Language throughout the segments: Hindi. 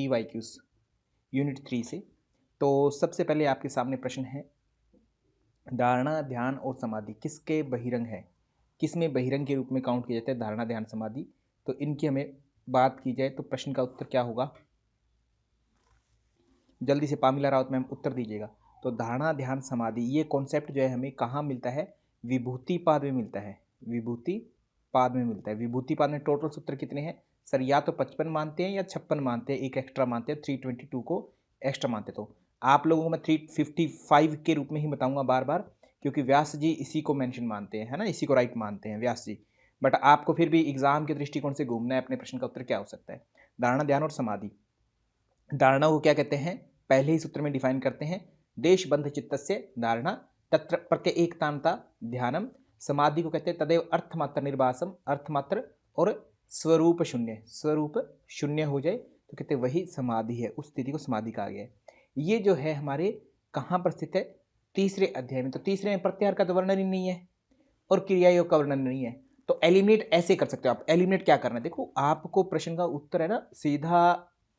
PYQs यूनिट 3 से। तो सबसे पहले आपके सामने प्रश्न है, धारणा, ध्यान और समाधि किसके बहिरंग है? किसमें बहिरंग के रूप में काउंट किया जाता है धारणा, ध्यान, समाधि? तो इनकी हमें बात की जाए तो प्रश्न का उत्तर क्या होगा? जल्दी से पामिला राउत मैम उत्तर दीजिएगा। तो धारणा, ध्यान, समाधि ये कॉन्सेप्ट जो है हमें कहाँ मिलता है? विभूति पाद में मिलता है। विभूति पाद में मिलता है। विभूति पाद में टोटल सूत्र कितने हैं सर? या तो 55 मानते हैं या 56 मानते हैं, एक एक्स्ट्रा मानते हैं, 322 को एक्स्ट्रा मानते। तो आप लोगों को मैं 355 के रूप में ही बताऊंगा बार बार, क्योंकि व्यास जी इसी को मेंशन मानते हैं, है ना, इसी को राइट मानते हैं व्यास जी। बट आपको फिर भी एग्जाम के दृष्टिकोण से घूमना है, अपने प्रश्न का उत्तर क्या हो सकता है? धारणा, ध्यान और समाधि। धारणा को क्या कहते हैं? पहले ही सूत्र में डिफाइन करते हैं, देशबंध चित्तस्य धारणा तत्र प्रत्यएकतांता ध्यानम। समाधि को कहते हैं तदेव अर्थमात्र निर्वासम, अर्थमात्र और स्वरूप शून्य, स्वरूप शून्य हो जाए तो कहते वही समाधि है, उस स्थिति को समाधि कहा गया है। ये जो है हमारे कहाँ पर स्थित है? तीसरे अध्याय में। तो तीसरे में प्रत्याहार का तो वर्णन ही नहीं है और क्रिया योग का वर्णन नहीं है। तो एलिमिनेट ऐसे कर सकते हो आप। एलिमिनेट क्या करना है? देखो, आपको प्रश्न का उत्तर है ना सीधा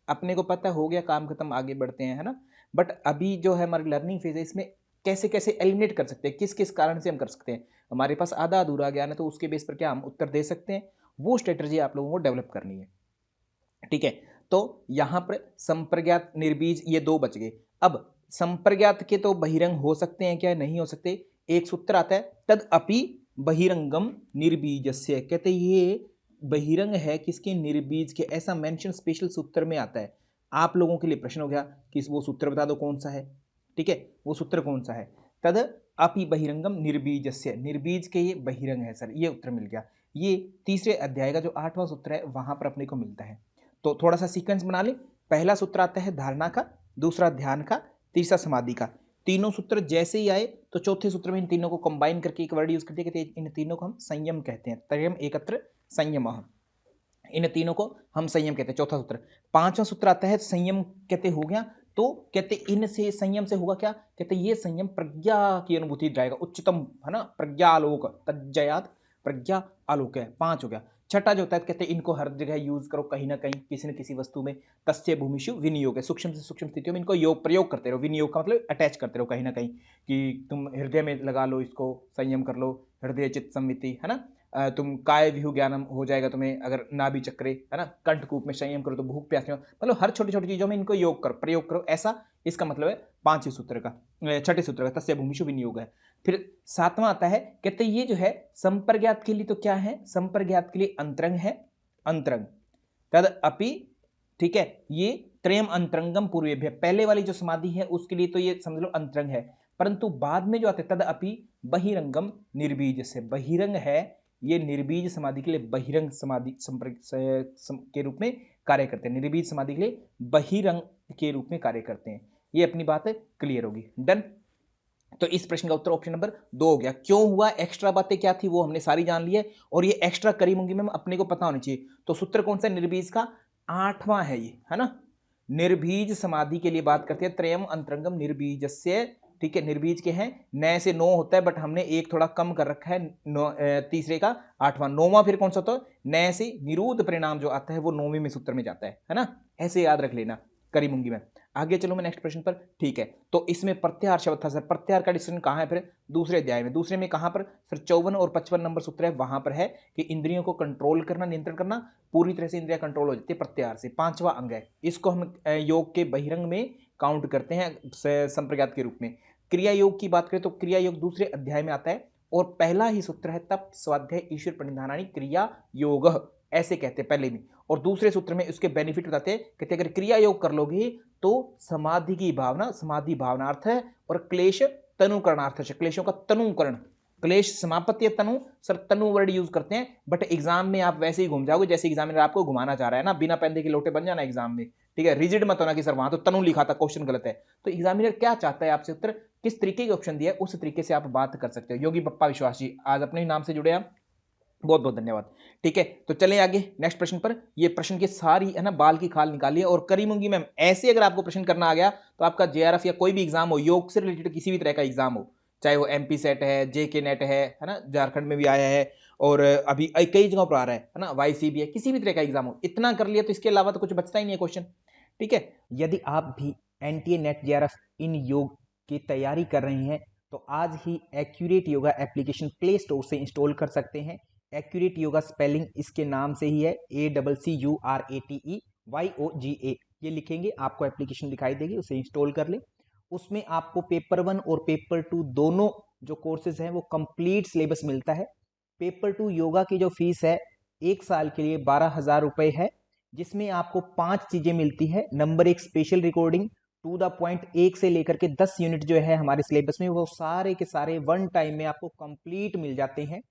अपने को पता हो गया, काम खत्म, आगे बढ़ते हैं, है ना। बट अभी जो है हमारी लर्निंग फेज है, इसमें कैसे कैसे एलिमिनेट कर सकते हैं, किस किस कारण से हम कर सकते हैं। हमारे पास आधा अधूरा ज्ञान है तो उसके बेस पर क्या हम उत्तर दे सकते हैं, वो स्ट्रेटजी आप लोगों को डेवलप करनी है। ठीक है, तो यहां पर संप्रज्ञात, निर्बीज, ये दो बच गए। अब संप्रज्ञात के तो बहिरंग हो सकते हैं क्या? नहीं हो सकते। एक सूत्र आता है तद अपि बहिरंगम निर्बीजस्य, कहते ये बहिरंग है किसके? निर्बीज के। ऐसा मेंशन स्पेशल सूत्र में आता है। आप लोगों के लिए प्रश्न हो गया कि वो सूत्र बता दो कौन सा है। ठीक है, वो सूत्र कौन सा है? तद अपि बहिरंगम निर्बीजस्य, निर्बीज के ये बहिरंग है सर, ये उत्तर मिल गया। ये तीसरे अध्याय का जो 8वां सूत्र है वहां पर अपने को मिलता है। तो थोड़ा सा सीक्वेंस बना ले। पहला सूत्र आता है धारणा का, दूसरा ध्यान का, तीसरा समाधि का। तीनों सूत्र जैसे ही आए तो चौथे सूत्र में इन तीनों को कंबाइन करके एक वर्ड यूज करते हैं, इन तीनों को हम संयम कहते हैं। त्रयम एकत्र संयम, इन तीनों को हम संयम कहते हैं। चौथा सूत्र। पांचवा सूत्र आता है संयम, कहते हो गया तो कहते इनसे संयम से होगा क्या? कहते ये संयम प्रज्ञा की अनुभूति दिलाएगा, उच्चतम, है ना, प्रज्ञा आलोक, तज्जयात प्रज्ञा आलोक है। 5 हो गया। छठा जो होता है कहते इनको हर जगह यूज करो, कहीं ना कहीं किसी न किसी वस्तु में। तस्य भूमिषु विनियोग है, सूक्ष्म से सूक्ष्म स्थितियों में इनको योग प्रयोग करते रहो। विनियोग का मतलब अटैच करते रहो कहीं ना कहीं, कि तुम हृदय में लगा लो इसको, संयम कर लो, हृदय चित्त संविति, है ना। तुम काय व्यू ज्ञानम हो जाएगा तुम्हें अगर नाभि चक्रे, है ना, कंठकूप में संयम करो तो भूख प्यास में, मतलब हर छोटी छोटी चीजों में इनको योग करो, प्रयोग करो, ऐसा इसका मतलब है पांचवें सूत्र का, छठे सूत्र का तस्य भूमिषु विनियोग है। फिर 7वां आता है, कहते ये जो है संप्रज्ञात के लिए तो क्या है? संप्रज्ञात के लिए अंतरंग है, अंतरंग। तद अपि, ठीक है, ये त्रयम अंतरंगम पूर्वेभ्य, पहले वाली जो समाधि है उसके लिए तो ये समझ लो अंतरंग है। परंतु बाद में जो आते तद अपि बहिरंगम निर्बीज से, बहिरंग है, ये निर्बीज समाधि के लिए बहिरंग समाधि के रूप में कार्य करते हैं। निर्बीज समाधि के लिए बहिरंग के रूप में कार्य करते हैं। ये अपनी बात क्लियर होगी। डन। तो इस प्रश्न का उत्तर ऑप्शन नंबर 2 हो गया। क्यों हुआ? एक्स्ट्रा बातें क्या थी वो हमने सारी जान ली है, और ये एक्स्ट्रा करी होंगी मैम अपने को पता होनी चाहिए। तो सूत्र कौन सा? निर्बीज का 8वां है ये, है ना। निर्बीज समाधि के लिए बात करते हैं, त्रयम अंतरंगम निर्बीजस्य। ठीक है, निर्बीज के हैं, नए से 9 होता है, बट हमने एक थोड़ा कम कर रखा है, तीसरे का 8वां। 9वां फिर कौन सा होता है? नए से निरूध परिणाम जो आता है वो 9वें में सूत्र में जाता है ना। ऐसे याद रख लेना, करी मुंगी में। आगे चलो मैं नेक्स्ट प्रश्न पर। ठीक है, तो इसमें प्रत्याहार शब्द था सर, प्रत्याहार का डिस्कशन कहां है? फिर दूसरे अध्याय में। दूसरे में कहां पर सर? 54 और 55 नंबर सूत्र है, वहां पर है कि इंद्रियों को कंट्रोल करना, नियंत्रण करना, पूरी तरह से इंद्रिया कंट्रोल हो जाती है प्रत्याहार से। 5वां अंग है, इसको हम योग के बहिरंग में काउंट करते हैं संप्रज्ञात के रूप में। क्रिया योग की बात करें तो क्रिया योग दूसरे अध्याय में आता है, और पहला ही सूत्र है तप स्वाध्याय ईश्वर प्रणिधानानि क्रिया योग, ऐसे कहते हैं पहले में। और दूसरे सूत्र में उसके बेनिफिट बताते हैं, कहते अगर क्रिया योग कर लोगे तो समाधि की भावना, समाधि भावनार्थ है, और क्लेश तनुकरणार्थ है, क्लेशों का तनुकरण, क्लेश समापत्ति तनु, सर तनु वर्ड यूज करते हैं। बट एग्जाम में आप वैसे ही घूम जाओगे जैसे एग्जामिनर आपको घुमाना चाह रहा है ना, बिना पेंदे के लोटे बन जाना एग्जाम में। ठीक है, रिजिड मत होना कि सर वहां तो तनु लिखा था, क्वेश्चन गलत है। तो एग्जामिनर क्या चाहता है आपसे, उत्तर किस तरीके के ऑप्शन दिया है उस तरीके से आप बात कर सकते हो। योगी बप्पा विश्वास जी आज अपने नाम से जुड़े आप, बहुत बहुत धन्यवाद। ठीक है, तो चलें आगे नेक्स्ट प्रश्न पर। ये प्रश्न की सारी, है ना, बाल की खाल निकालिए और करी मुंगी मैम ऐसे अगर आपको प्रश्न करना आ गया तो आपका जेआरएफ या कोई भी एग्जाम हो, योग से रिलेटेड किसी भी तरह का एग्जाम हो, चाहे वो एमपी सेट है, जेके नेट है ना, झारखंड में भी आया है, और अभी कई जगहों पर आ रहा है ना, वाईसीबी है, किसी भी तरह का एग्जाम हो, इतना कर लिया तो इसके अलावा तो कुछ बचता ही नहीं है क्वेश्चन। ठीक है। यदि आप भी एनटीए नेट जेआरएफ इन योग की तैयारी कर रहे हैं तो आज ही accurate yoga application play store से इंस्टॉल कर सकते हैं। एक्यूरेट योगा स्पेलिंग इसके नाम से ही है, ACCURATEYOGA, ये लिखेंगे आपको एप्लीकेशन दिखाई देगी, उसे इंस्टॉल कर लें। उसमें आपको पेपर 1 और पेपर 2 दोनों जो कोर्सेज हैं वो कंप्लीट सिलेबस मिलता है। पेपर 2 योगा की जो फीस है 1 साल के लिए 12,000 रुपये है, जिसमें आपको 5 चीजें मिलती है। Number 1 special recording to the point, 1 से लेकर के 10 यूनिट जो है हमारे सिलेबस में वो सारे के सारे वन टाइम में आपको कंप्लीट मिल जाते हैं।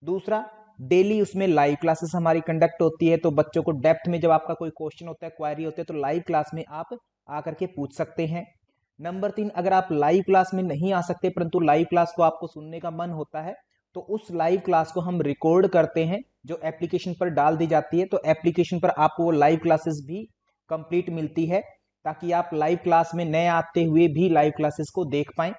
दूसरा, डेली उसमें लाइव क्लासेस हमारी कंडक्ट होती है, तो बच्चों को डेप्थ में जब आपका कोई क्वेश्चन होता है, क्वायरी होती है, तो लाइव क्लास में आप आकर के पूछ सकते हैं। नंबर 3, अगर आप लाइव क्लास में नहीं आ सकते परंतु लाइव क्लास को आपको सुनने का मन होता है तो उस लाइव क्लास को हम रिकॉर्ड करते हैं जो एप्लीकेशन पर डाल दी जाती है। तो एप्लीकेशन पर आपको वो लाइव क्लासेस भी कंप्लीट मिलती है ताकि आप लाइव क्लास में नए आते हुए भी लाइव क्लासेस को देख पाएं।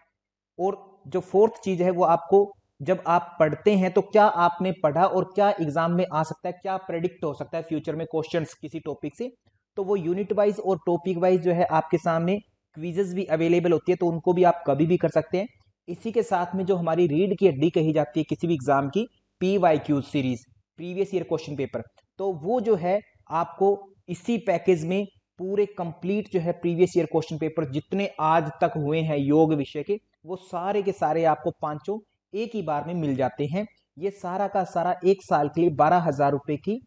और जो फोर्थ चीज है वो आपको, जब आप पढ़ते हैं तो क्या आपने पढ़ा और क्या एग्जाम में आ सकता है, क्या प्रेडिक्ट हो सकता है फ्यूचर में क्वेश्चंस किसी टॉपिक से, तो वो यूनिट वाइज और टॉपिक वाइज जो है आपके सामने क्विजेस भी अवेलेबल होती है, तो उनको भी आप कभी भी कर सकते हैं। इसी के साथ में जो हमारी रीढ़ की हड्डी कही जाती है किसी भी एग्जाम की, PYQ series, previous year question paper, तो वो जो है आपको इसी पैकेज में पूरे कंप्लीट जो है प्रीवियस ईयर क्वेश्चन पेपर जितने आज तक हुए हैं योग विषय के, वो सारे के सारे आपको पांचों एक ही बार में मिल जाते हैं। ये सारा का सारा 1 साल के लिए 12,000 रुपए की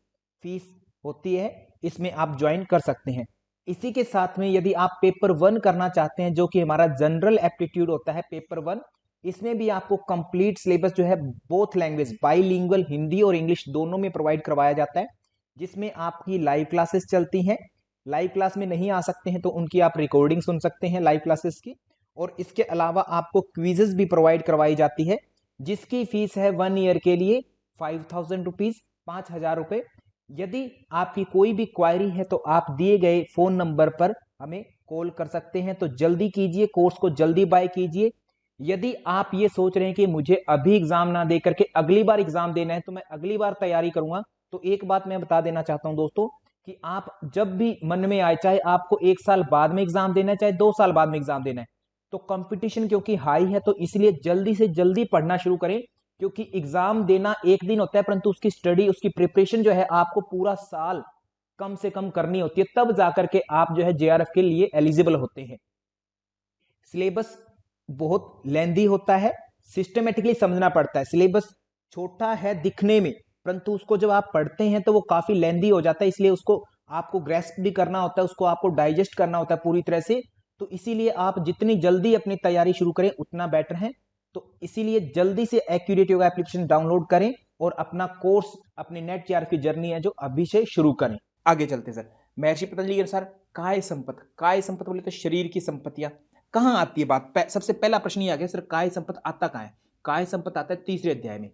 फीस होती है, इसमें आप ज्वाइन कर सकते हैं। इसी के साथ में यदि आप पेपर 1 करना चाहते हैं जो कि हमारा जनरल एप्टीट्यूड होता है पेपर 1, इसमें भी आपको कंप्लीट सिलेबस जो है बोथ लैंग्वेज बाईलिंगुअल हिंदी और इंग्लिश दोनों में प्रोवाइड करवाया जाता है, जिसमें आपकी लाइव क्लासेस चलती हैं। लाइव क्लास में नहीं आ सकते हैं तो उनकी आप रिकॉर्डिंग सुन सकते हैं लाइव क्लासेस की। और इसके अलावा आपको क्विजेस भी प्रोवाइड करवाई जाती है जिसकी फीस है 1 ईयर के लिए 5,000 रुपीज, 5,000 रुपए। यदि आपकी कोई भी क्वायरी है तो आप दिए गए फोन नंबर पर हमें कॉल कर सकते हैं। तो जल्दी कीजिए, कोर्स को जल्दी बाय कीजिए। यदि आप ये सोच रहे हैं कि मुझे अभी एग्जाम ना दे करके अगली बार एग्जाम देना है तो मैं अगली बार तैयारी करूंगा, तो एक बात मैं बता देना चाहता हूं दोस्तों कि आप जब भी मन में आए, चाहे आपको 1 साल बाद में एग्जाम देना है चाहे 2 साल बाद में एग्जाम देना है, तो कंपटीशन क्योंकि हाई है तो इसलिए जल्दी से जल्दी पढ़ना शुरू करें। क्योंकि एग्जाम देना एक दिन होता है परंतु उसकी स्टडी, उसकी प्रिपरेशन जो है आपको पूरा साल कम से कम करनी होती है, तब जाकर के आप जो है जेआरएफ के लिए एलिजिबल होते हैं। सिलेबस बहुत लेंदी होता है, सिस्टमेटिकली समझना पड़ता है। सिलेबस छोटा है दिखने में परंतु उसको जब आप पढ़ते हैं तो वो काफी लेंदी हो जाता है, इसलिए उसको आपको ग्रेस्प भी करना होता है, उसको आपको डाइजेस्ट करना होता है पूरी तरह से। तो इसीलिए आप जितनी जल्दी अपनी तैयारी शुरू करें उतना बेटर है। तो इसीलिए जल्दी से एक्यूरेट योगा एप्लीकेशन डाउनलोड करें और अपना कोर्स, अपने नेट जेआरएफ की जर्नी है जो अभी से शुरू करें। आगे चलते सर, महर्षि पतंजलि के अनुसार काय संपत्त, काय संपत्त बोले तो शरीर की संपत्तियां कहां आती है बात। सबसे पहला प्रश्न ये आ गया सर, काय संपत्त आता कहां है। काय संपत्त आता है तीसरे अध्याय में,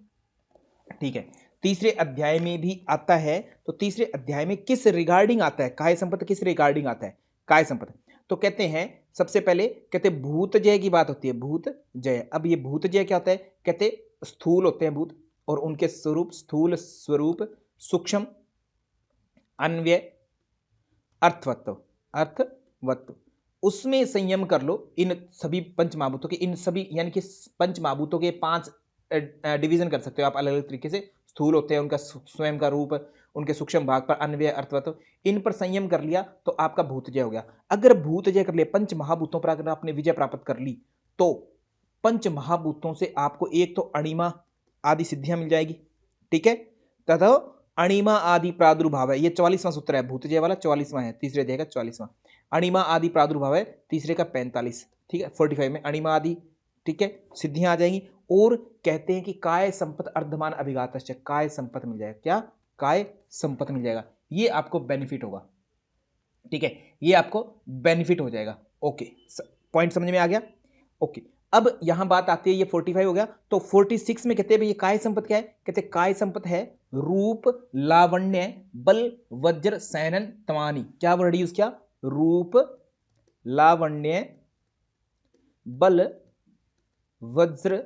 ठीक है, तीसरे अध्याय में भी आता है। तो तीसरे अध्याय में किस रिगार्डिंग आता है काय संपत्त, किस रिगार्डिंग आता है काय संपत्त। तो कहते हैं सबसे पहले कहते भूत जय की बात होती है, भूत जय। अब ये भूत जय क्या होता है, कहते स्थूल होते हैं भूत और उनके स्वरूप, स्थूल स्वरूप, सूक्ष्म, अन्वय, अर्थवत्व, अर्थवत्व, उसमें संयम कर लो। इन सभी पंच महाभूतों के, इन सभी यानी कि पंच महाभूतों के 5 डिवीजन कर सकते हो आप अलग अलग तरीके से। स्थूल होते हैं उनका स्वयं का रूप, उनके सूक्ष्म भाग पर अन्वय, अर्थवत्व, इन पर संयम कर लिया तो आपका भूत जय हो गया। अगर भूत जय कर लिया, पंच महाभूतों पर अगर आपने विजय प्राप्त कर ली तो पंच महाभूतों से आपको एक तो अणिमा आदि सिद्धियां मिल जाएगी, ठीक है, तथा अणिमा आदि प्रादुर्भाव है। ये 44वां सूत्र है, भूत जय वाला 44वां है, तीसरे अध्याय का 44वां। अणिमा आदि प्रादुर्भाव है तीसरे का 45, ठीक है, 45 में अणिमा आदि, ठीक है, सिद्धियां आ जाएंगी। और कहते हैं कि काय संपत्त अर्धमान अभिघातश्च, काय संपत्त मिल जाएगा, क्या काय संपत्त मिल जाएगा, ये आपको बेनिफिट होगा, ठीक है, ये आपको बेनिफिट हो जाएगा। ओके, पॉइंट समझ में आ गया। ओके, अब यहां बात आती है, ये 45 हो गया। तो 46 में कहते हैं ये काय संपत्त क्या है, कहते हैं काय संपत्त है रूप, लावण्य, बल, वज्र, सैनन, तमानी। क्या वर्ड यूज किया, रूप, लावण्य, बल, वज्र,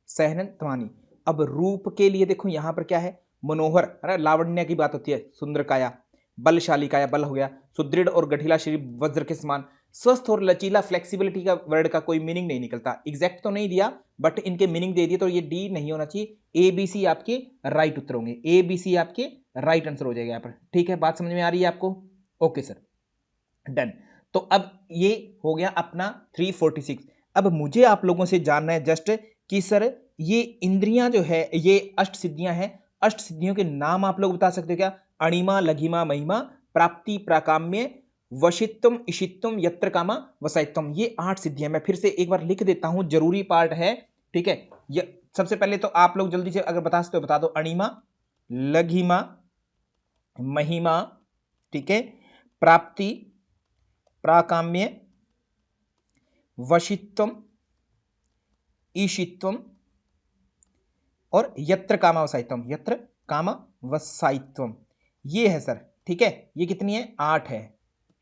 सहनन, तमानी। अब रूप के लिए देखो यहां पर क्या है, मनोहर, है ना, लावण्य की बात होती है, सुंदर काया। बलशाली काया, बल हो गया, सुदृढ़ और गठीला शरीर वज्र के समान, स्वस्थ और लचीला, फ्लेक्सिबिलिटी का वर्ड का कोई मीनिंग नहीं निकलता, एग्जैक्ट तो नहीं दिया बट इनके मीनिंग दे दिए, तो ये डी नहीं होना चाहिए, ए बी सी आपके राइट उत्तर होंगे, ए बी सी आपके राइट आंसर हो जाएगा यहाँ पर। ठीक है, बात समझ में आ रही है आपको? Okay sir, done. तो अब ये हो गया अपना 346। अब मुझे आप लोगों से जानना है जस्ट कि सर ये इंद्रियां जो है ये अष्ट सिद्धियां हैं, अष्ट सिद्धियों के नाम आप लोग बता सकते हो क्या? अणिमा, लघिमा, महिमा, प्राप्ति, प्राकाम्य, वशित्वम, इशित्वम, यत्र कामा, वसायत्वम, ये 8 सिद्धियां। मैं फिर से एक बार लिख देता हूं, जरूरी पार्ट है। ठीक है, ये सबसे पहले तो आप लोग जल्दी से अगर बता सकते हो बता दो। अणिमा, लघिमा, महिमा, ठीक है, प्राप्ति, प्राकाम्य, वशित्वम, ईशित्वम और यत्र कामावसायित्वम, यत्र कामावसायित्वम, ये है सर। ठीक है, ये कितनी है? 8 है,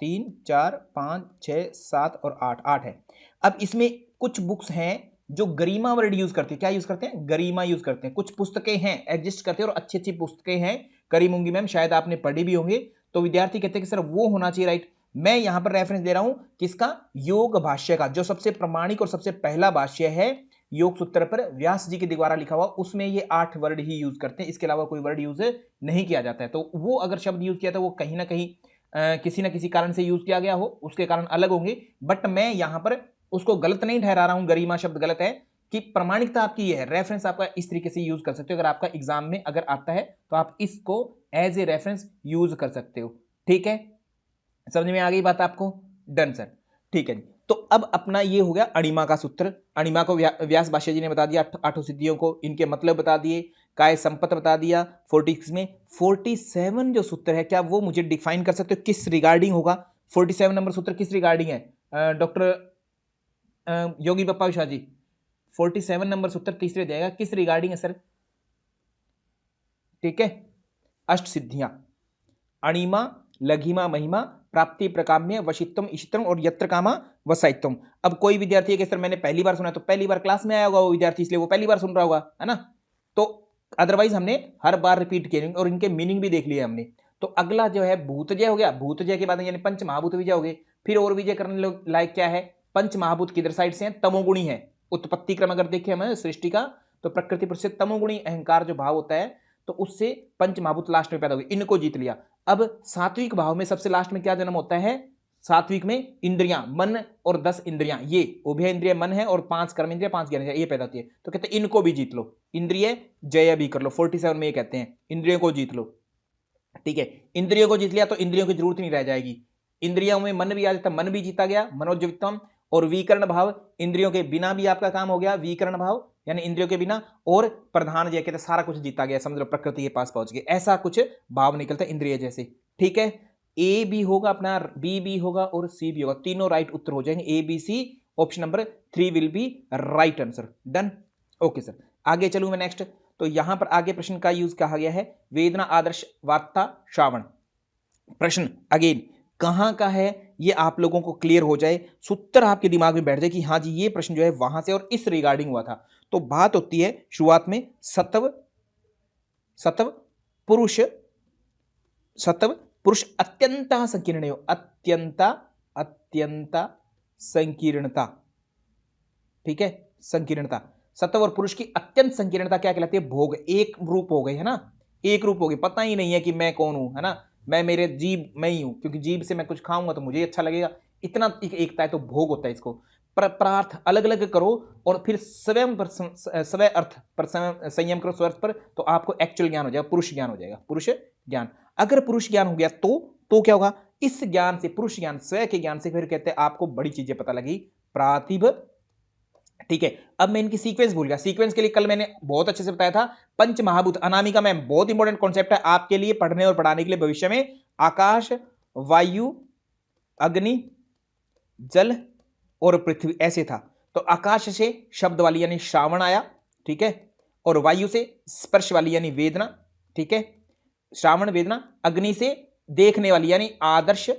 3 4 5 6 7 और 8, 8 है। अब इसमें कुछ बुक्स हैं जो गरिमा वर्ड यूज करते हैं। क्या यूज करते हैं? गरिमा यूज करते हैं। कुछ पुस्तकें हैं एग्जिस्ट करते हैं और अच्छी अच्छी पुस्तकें हैं, करी मूंगी मैम शायद आपने पढ़ी भी होंगे, तो विद्यार्थी कहते हैं कि सर वो होना चाहिए, राइट। मैं यहां पर रेफरेंस दे रहा हूं किसका? योग भाष्य का, जो सबसे प्रमाणिक और सबसे पहला भाष्य है योग सूत्र पर व्यास जी के द्वारा लिखा हुआ, उसमें ये 8 वर्ड ही यूज करते हैं, इसके अलावा कोई वर्ड यूज नहीं किया जाता है। तो वो अगर शब्द यूज किया तो वो कहीं ना कहीं किसी ना किसी कारण से यूज किया गया हो, उसके कारण अलग होंगे, बट मैं यहां पर उसको गलत नहीं ठहरा रहा हूं, गरिमा शब्द गलत है, कि प्रमाणिकता आपकी ये है, रेफरेंस आपका इस तरीके से यूज कर सकते हो। अगर आपका एग्जाम में अगर आता है तो आप इसको एज ए रेफरेंस यूज कर सकते हो। ठीक है, समझ में आ गई बात आपको? डन सर, ठीक है जी। तो अब अपना ये हो गया अणिमा का सूत्र। अणिमा को व्यास भाष्य जी ने बता दिया, 8 सिद्धियों को, इनके मतलब बता दिए, काय संपत बता दिया। 46 में 47 जो सूत्र है, क्या वो मुझे डिफाइन कर सकते हो किस रिगार्डिंग होगा? 47 नंबर सूत्र किस रिगार्डिंग है? डॉक्टर योगी बप्पा शाह जी, 47 नंबर सूत्र तीसरे जाएगा, किस रिगार्डिंग है सर? ठीक है, अष्ट सिद्धियां, अणिमा, लघिमा, महिमा, प्राप्ति, प्रकाम्य, वशित्वम, इशित्वम और यत्र कामा वसायित्वम। अब कोई विद्यार्थी है कि सर मैंने पहली बार सुना, तो पहली बार क्लास में आया होगा वो विद्यार्थी, इसलिए वो पहली बार सुन रहा होगा, है ना। तो अदरवाइज हमने हर बार रिपीट किए और इनके मीनिंग भी देख लिए हमने। तो अगला जो है भूतजय हो गया, भूतजय के बाद यानी पंच महाभूत विजय हो गए। फिर और विजय करने लायक क्या है? पंच महाभूत किधर साइड से हैं? तमोगुणी है। उत्पत्ति क्रम अगर देखें हमें सृष्टि का, तो प्रकृति पुरुष से तमोगुणी अहंकार जो भाव होता है, तो उससे पंच महाभूत लास्ट में पैदा हुए, इनको जीत लिया। अब सात्विक भाव में सबसे लास्ट में क्या जन्म होता है? सात्विक में इंद्रियां, मन और 10 इंद्रियां, ये उभय इंद्रिय मन है और 5 कर्म इंद्रिय, 5 ज्ञान इंद्रिय, ये पैदा होती है। तो कहते हैं इनको भी जीत लो, इंद्रिय जय भी कर लो। 47 में ये कहते हैं इंद्रियों को जीत लो। ठीक है, इंद्रियों को जीत लिया तो इंद्रियों की जरूरत नहीं रह जाएगी। इंद्रियों में मन भी आ जाता, मन भी जीता गया, मनोजवित्तम। और विकर्ण भाव, इंद्रियों के बिना भी आपका काम हो गया, विकर्ण भाव यानी इंद्रियों के बिना। और प्रधान जय कहते सारा कुछ जीता गया, समझ लो प्रकृति के पास पहुंच गए, ऐसा कुछ भाव निकलता है इंद्रिय जैसे। ठीक है, ए भी होगा अपना, बी भी होगा और सी भी होगा, तीनों राइट उत्तर हो जाएंगे। A B C, option number 3 will be right answer. Done, okay sir. आगे चलूं मैं नेक्स्ट। तो यहां पर आगे प्रश्न का यूज कहा गया है, वेदना आदर्श वार्ता श्रावण। प्रश्न अगेन कहां का है, ये आप लोगों को क्लियर हो जाए, सूत्र आपके दिमाग में बैठ जाए कि हाँ जी ये प्रश्न जो है वहां से और इस रिगार्डिंग हुआ था। तो बात होती है शुरुआत में सत्व, सत्व पुरुष, सत्व पुरुष अत्यंत संकीर्ण, अत्यंत, अत्यंत संकीर्णता। ठीक है, संकीर्णता, सत्व और पुरुष की अत्यंत संकीर्णता क्या कहलाती है? भोग। एक रूप हो गए, है ना, एक रूप हो गए, पता ही नहीं है कि मैं कौन हूं, है ना, मैं मेरे जीभ मैं ही हूं, क्योंकि जीभ से मैं कुछ खाऊंगा तो मुझे अच्छा लगेगा, इतना एकता है, तो भोग होता है इसको। प्रार्थ अलग अलग करो और फिर स्वयं पर स्वयं अर्थ पर संयम करो, स्वर्थ पर, तो आपको एक्चुअल ज्ञान हो जाएगा, पुरुष ज्ञान हो जाएगा, पुरुष ज्ञान। अगर पुरुष ज्ञान हो गया तो क्या होगा? इस ज्ञान से, पुरुष ज्ञान, स्वयं के ज्ञान से फिर कहते हैं आपको बड़ी चीजें पता लगी, प्रातिभ। ठीक है, अब मैं इनकी सीक्वेंस भूल गया। सीक्वेंस के लिए कल मैंने बहुत अच्छे से बताया था, पंच महाभूत अनामिका में बहुत इंपॉर्टेंट कॉन्सेप्ट है आपके लिए पढ़ने और पढ़ाने के लिए भविष्य में। आकाश, वायु, अग्नि, जल और पृथ्वी, ऐसे था। तो आकाश से शब्द वाली यानी श्रावण आया, ठीक है, और वायु से स्पर्श वाली यानी वेदना, ठीक है, श्रावण वेदना, अग्नि से देखने वाली यानी आदर्श,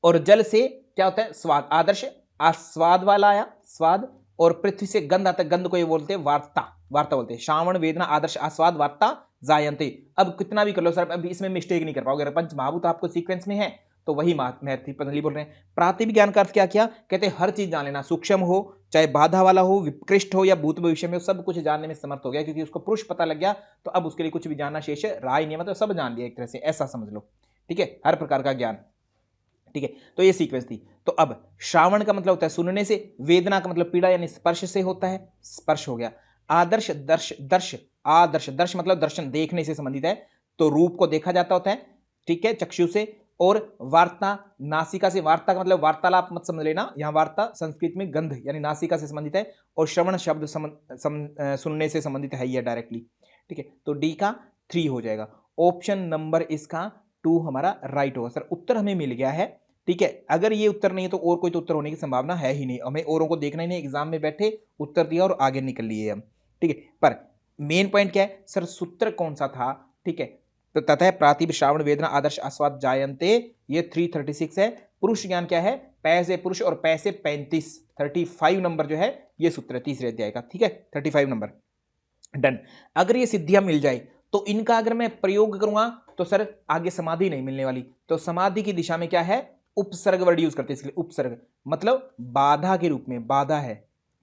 और जल से क्या होता है? स्वाद, आदर्श आस्वाद वाला आया, स्वाद, और पृथ्वी से गंध आता है, गंध को ये बोलते हैं वार्ता, वार्ता बोलते हैं। श्रावण वेदना आदर्श आस्वाद वार्ता जायन्ते। अब कितना भी कर लो सर, अब इसमें मिस्टेक नहीं कर पाओगे। अगर पंचमहाभूत आपको सीक्वेंस में है तो वही महर्षि पतंजलि बोल रहे हैं। प्रातिभ ज्ञान का अर्थ क्या किया, कहते हैं हर चीज जान लेना, सूक्ष्म हो चाहे बाधा वाला हो, विकृष्ट हो या भूत भविष्य में हो, सब कुछ जानने में समर्थ हो गया, क्योंकि उसको पुरुष पता लग गया तो अब उसके लिए कुछ भी जानना शेष रहा ही नहीं, मतलब सब जान लिया एक तरह से, ऐसा समझ लो। ठीक है, हर प्रकार का ज्ञान। ठीक है, तो ये सीक्वेंस थी। तो अब श्रावण का मतलब होता है सुनने से, वेदना का मतलब पीड़ा यानी स्पर्श से होता है, स्पर्श हो गया। आदर्श दर्श दर्श, आदर्श दर्श मतलब दर्शन, देखने से संबंधित है, तो रूप को देखा जाता होता है। ठीक है, चक्षु से। और वार्ता, नासिका से, वार्ता का मतलब वार्तालाप मत समझ लेना, यहां वार्ता संस्कृत में गंध यानी नासिका से संबंधित है। और श्रवण शब्द सुनने से संबंधित है ये डायरेक्टली। ठीक है, तो डी का 3 हो जाएगा। ऑप्शन नंबर इसका 2 हमारा राइट होगा सर। उत्तर हमें मिल गया है। ठीक है, अगर ये उत्तर नहीं है तो और कोई तो उत्तर होने की संभावना है ही नहीं, हमें औरों को देखना ही नहीं, एग्जाम में बैठे उत्तर दिया और आगे निकल लिए हम। ठीक है, पर मेन पॉइंट क्या है सर, सूत्र कौन सा था। ठीक है, तो तथा प्रातिभ श्रावण वेदना आदर्श आस्वाद जायन्ते, ये 336 है। पुरुष ज्ञान क्या है, पै से पुरुष और पै से 35, 35 नंबर जो है ये सूत्र है तीसरे अध्याय का। ठीक है, 35 नंबर डन। अगर ये सिद्धियां मिल जाए तो इनका अगर मैं प्रयोग करूंगा तो सर आगे समाधि नहीं मिलने वाली, तो समाधि की दिशा में क्या है, उपसर्ग वर्ड यूज करते हैं, इसलिए उपसर्ग मतलब बाधा के रूप में, बाधा है।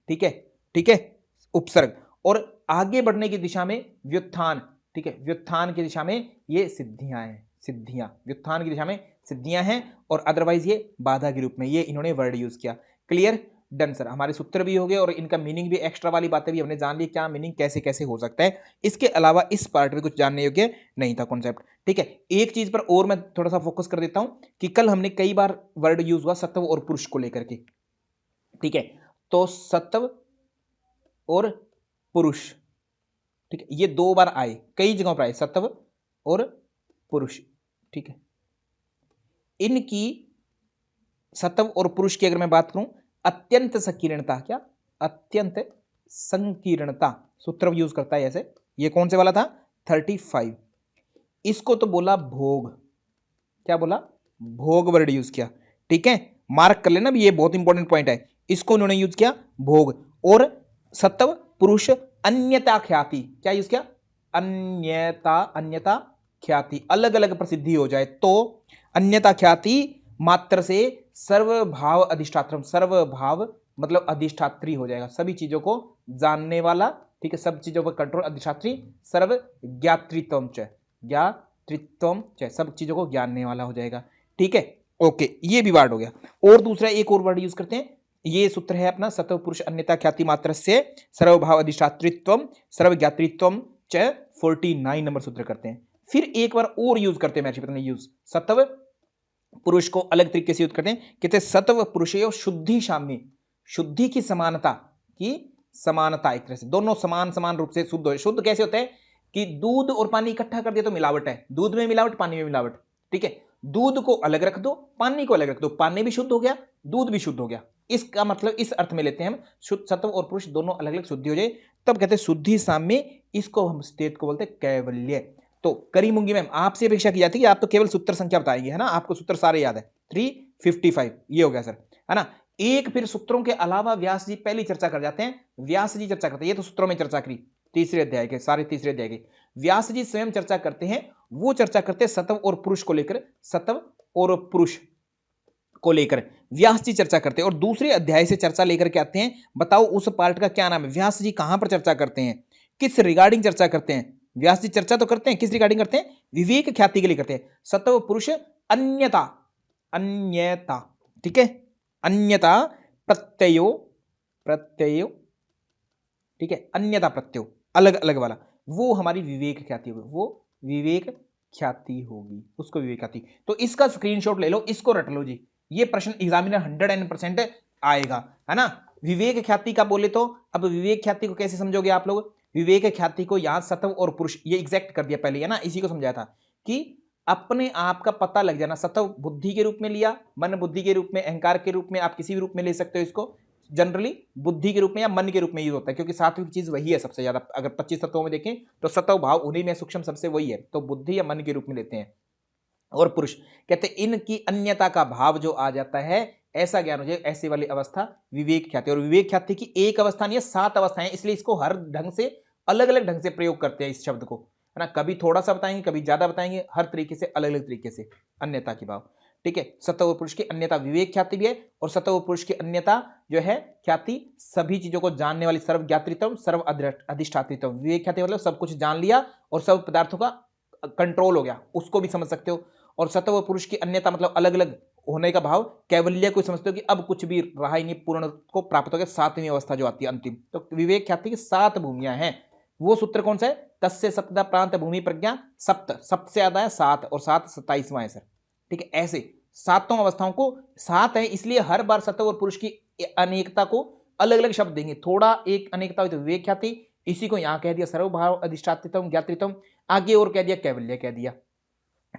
ठीक है, ठीक है, उपसर्ग। और आगे बढ़ने की दिशा में व्युत्थान। ठीक है, व्युत्थान की दिशा में ये सिद्धियां हैं, सिद्धियां व्युत्थान की दिशा में सिद्धियां हैं, और अदरवाइज ये बाधा के रूप में, ये इन्होंने वर्ड यूज किया। Clear, done sir. हमारे सूत्र भी हो गए और इनका मीनिंग भी, एक्स्ट्रा वाली बातें भी हमने जान ली, क्या मीनिंग कैसे कैसे हो सकता है। इसके अलावा इस पार्ट में कुछ जानने योग्य नहीं था कॉन्सेप्ट। ठीक है, एक चीज पर और मैं थोड़ा सा फोकस कर देता हूं कि कल हमने कई बार वर्ड यूज हुआ सत्व और पुरुष को लेकर के। ठीक है, तो सत्व और पुरुष, ठीक है, ये 2 बार आए, कई जगहों पर आए सत्व और पुरुष। ठीक है, इनकी सत्व और पुरुष की अगर मैं बात करूं, अत्यंत संकीर्णता, क्या अत्यंत संकीर्णता सूत्र यूज करता है ऐसे। ये कौन से वाला था, 35। इसको तो बोला भोग, क्या बोला, भोग वर्ड यूज किया। ठीक है, मार्क कर लेना भी, ये बहुत इंपॉर्टेंट पॉइंट है, इसको उन्होंने यूज किया भोग। और सत्व पुरुष अन्यता ख्याति, क्या यूज किया, अन्यता, अन्यता ख्याति, अलग अलग प्रसिद्धि हो जाए तो अन्यता ख्याति मात्र से सर्वभाव अधिष्ठात्रम, सर्वभाव मतलब अधिष्ठात्री हो जाएगा, सभी चीजों को जानने वाला। ठीक है, सब चीजों पर कंट्रोल, अधिष्ठात्री। सर्व ज्ञातृत्वम च, ज्ञातृत्वम च, सब चीजों को जानने वाला हो जाएगा। ठीक है, ओके, ये भी वर्ड हो गया। और दूसरा एक और वर्ड यूज करते हैं, ये सूत्र है अपना, सत्व पुरुष अन्यता ख्याति मात्र से सर्वभाव अधिष्ठातृत्वम सर्वज्ञातृत्वम च, 49 नंबर सूत्र करते हैं। फिर एक बार और यूज करते हैं महर्षि पतंजलि, यूज सत्व पुरुष को अलग तरीके से यूज करते हैं, कहते हैं सत्व पुरुष शुद्धि शाम्य, शुद्धि की समानता, की समानता, एक तरह से दोनों समान समान रूप से शुद्ध हो। शुद्ध कैसे होता है कि दूध और पानी इकट्ठा कर दिया तो मिलावट है, दूध में मिलावट, पानी में मिलावट। ठीक है, दूध को अलग रख दो, पानी को अलग रख दो, पानी भी शुद्ध हो गया, दूध भी शुद्ध हो गया। इसका मतलब इस अर्थ में लेते हैं हम, शुद्ध सत्व और पुरुष दोनों अलग अलग शुद्धि हो जाए, तब कहते हैं शुद्धि साम्य। इसको हम स्टेट को बोलते हैं कैवल्य। तो करी मुंगी मैम आपसे अपेक्षा की जाती है कि आप तो केवल सूत्र संख्या बताएंगे, है ना, आपको सूत्र सारे याद है। 355 ये हो गया सर, है ना। एक फिर सूत्रों के अलावा व्यास जी पहली चर्चा कर जाते हैं, व्यास जी चर्चा करते हैं, ये तो सूत्रों में चर्चा करी तीसरे अध्याय के, सारे तीसरे अध्याय के व्यास जी स्वयं चर्चा करते हैं। वो चर्चा करते हैं सत्व और पुरुष को लेकर, सत्व और पुरुष को लेकर व्यास जी चर्चा करते हैं, और दूसरे अध्याय से चर्चा लेकर के आते हैं। बताओ उस पार्ट का क्या नाम है, व्यास जी कहां पर चर्चा करते हैं, किस रिगार्डिंग चर्चा करते हैं। व्यास जी चर्चा तो करते हैं, किस रिगार्डिंग करते हैं, विवेक ख्याति के लिए करते हैं। सत्व पुरुष अन्यता, अन्यता, ठीक है, अन्यता प्रत्ययो, प्रत्ययो, ठीक है, अन्यता प्रत्ययो अलग अलग वाला, वो हमारी विवेक ख्याति होगी, वो विवेक ख्याति होगी, उसको विवेक ख्याति। तो इसका स्क्रीनशॉट ले लो, इसको रट लो जी, ये प्रश्न एग्जामिनर 100% आएगा, है ना। विवेक ख्याति का बोले तो अब विवेक ख्याति को कैसे समझोगे आप लोग, विवेक ख्याति को यहां सत्व और पुरुष ये एग्जैक्ट कर दिया पहले, है ना, इसी को समझाया था कि अपने आप का पता लग जाना। सत्व बुद्धि के रूप में लिया, मन बुद्धि के रूप में, अहंकार के रूप में, आप किसी भी रूप में ले सकते हो इसको, जनरली बुद्धि के रूप में या मन के रूप में यूज होता है, क्योंकि सात्विक चीज वही है सबसे ज्यादा। अगर 25 तत्वों में देखें तो सत्व भाव उन्हीं में सूक्ष्म सबसे वही है, तो बुद्धि या मन के रूप में लेते हैं। और पुरुष कहते हैं इनकी अन्यता का भाव जो आ जाता है, ऐसा ज्ञान हो जाए, ऐसी वाली अवस्था विवेक ख्याति। और विवेक ख्याति की एक अवस्था नहीं है, 7 अवस्थाएं, इसलिए इसको हर ढंग से अलग अलग ढंग से प्रयोग करते हैं इस शब्द को। ना, कभी थोड़ा सा बताएंगे, कभी ज्यादा बताएंगे, हर तरीके से अलग अलग तरीके से अन्यता की भाव। ठीक है, सत्व पुरुष की अन्यता विवेक ख्याति भी है, और सत्व पुरुष की अन्यता जो है ख्याति सभी चीजों को जानने वाली, सर्व ज्ञातृत्व सर्व अधिष्ठातृत्व। विवेक ख्याति मतलब सब कुछ जान लिया और सब पदार्थों का कंट्रोल हो गया, उसको भी समझ सकते हो। और सत्व पुरुष की अन्यता मतलब अलग अलग होने का भाव, कैवल्य को समझते हो कि अब कुछ भी रहा ही नहीं, पूर्ण को प्राप्त हो गया, सातवीं अवस्था जो आती है अंतिम। तो विवेक ख्याति की 7 भूमियां हैं। वो सूत्र कौन सा है? तस्य सप्तदा प्रांत भूमि प्रज्ञा सप्त, सप्त से याद आया 7, और 7 27वां है सर। ठीक है, ऐसे सातों अवस्थाओं को 7 है, इसलिए हर बार सत्व और पुरुष की अनेकता को अलग अलग शब्द देंगे। थोड़ा एक अनेकता हुई तो विवेक ख्याति, इसी को यहां कह दिया सर्वभाव अधिष्ठातृत्व ज्ञातृत्व, आगे और कह दिया कैवल्य कह दिया।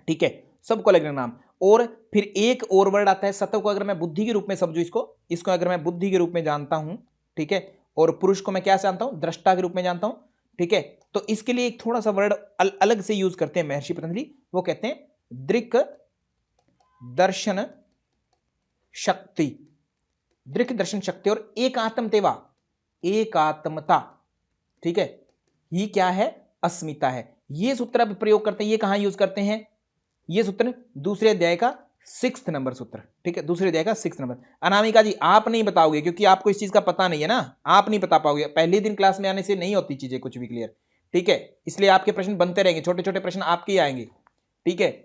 ठीक है, सबको अलग अलग नाम। और फिर एक और वर्ड आता है सत्व को अगर मैं बुद्धि के रूप में समझू, इसको अगर मैं बुद्धि के रूप में जानता हूं, ठीक है, और पुरुष को मैं क्या जानता हूं? दृष्टा के रूप में जानता हूं। ठीक है, तो इसके लिए एक थोड़ा सा वर्ड अलग से यूज करते हैं महर्षि पतंजलि, वो कहते हैं दृक् दर्शन शक्ति। दृक् दर्शन शक्ति और एकात्मतेवा, एकात्मता। ठीक है, ये क्या है? अस्मिता है। ये सूत्र अब प्रयोग करते हैं, ये कहां यूज करते हैं? ये सूत्र दूसरे अध्याय का 6th नंबर सूत्र। ठीक है, दूसरे अध्याय का 6th नंबर। अनामिका जी आप नहीं बताओगे क्योंकि आपको इस चीज का पता नहीं है ना, आप नहीं बता पाओगे, पहले दिन क्लास में आने से नहीं होती चीजें कुछ भी क्लियर। ठीक है, इसलिए आपके प्रश्न बनते रहेंगे, छोटे छोटे प्रश्न आपके ही आएंगे। ठीक है,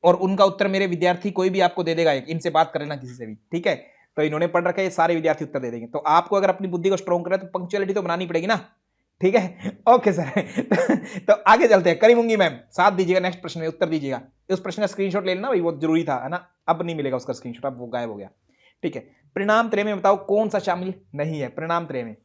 और उनका उत्तर मेरे विद्यार्थी कोई भी आपको दे देगा, इनसे बात कर लेना किसी से भी। ठीक है, तो इन्होंने पढ़ रखा है, ये सारे विद्यार्थी उत्तर दे देंगे। तो आपको अगर अपनी बुद्धि को स्ट्रॉन्ग करना है तो पंक्चुअलिटी तो बनानी पड़ेगी ना। ठीक है, ओके सर। तो आगे चलते हैं, करीमुंगी मैम साथ दीजिएगा, नेक्स्ट प्रश्न में उत्तर दीजिएगा। उस प्रश्न का स्क्रीनशॉट ले लेना भाई, वो जरूरी था, है ना। अब नहीं मिलेगा उसका स्क्रीनशॉट, अब वो गायब हो गया। ठीक है, परिणाम त्रय में बताओ कौन सा शामिल नहीं है? परिणाम त्रय में,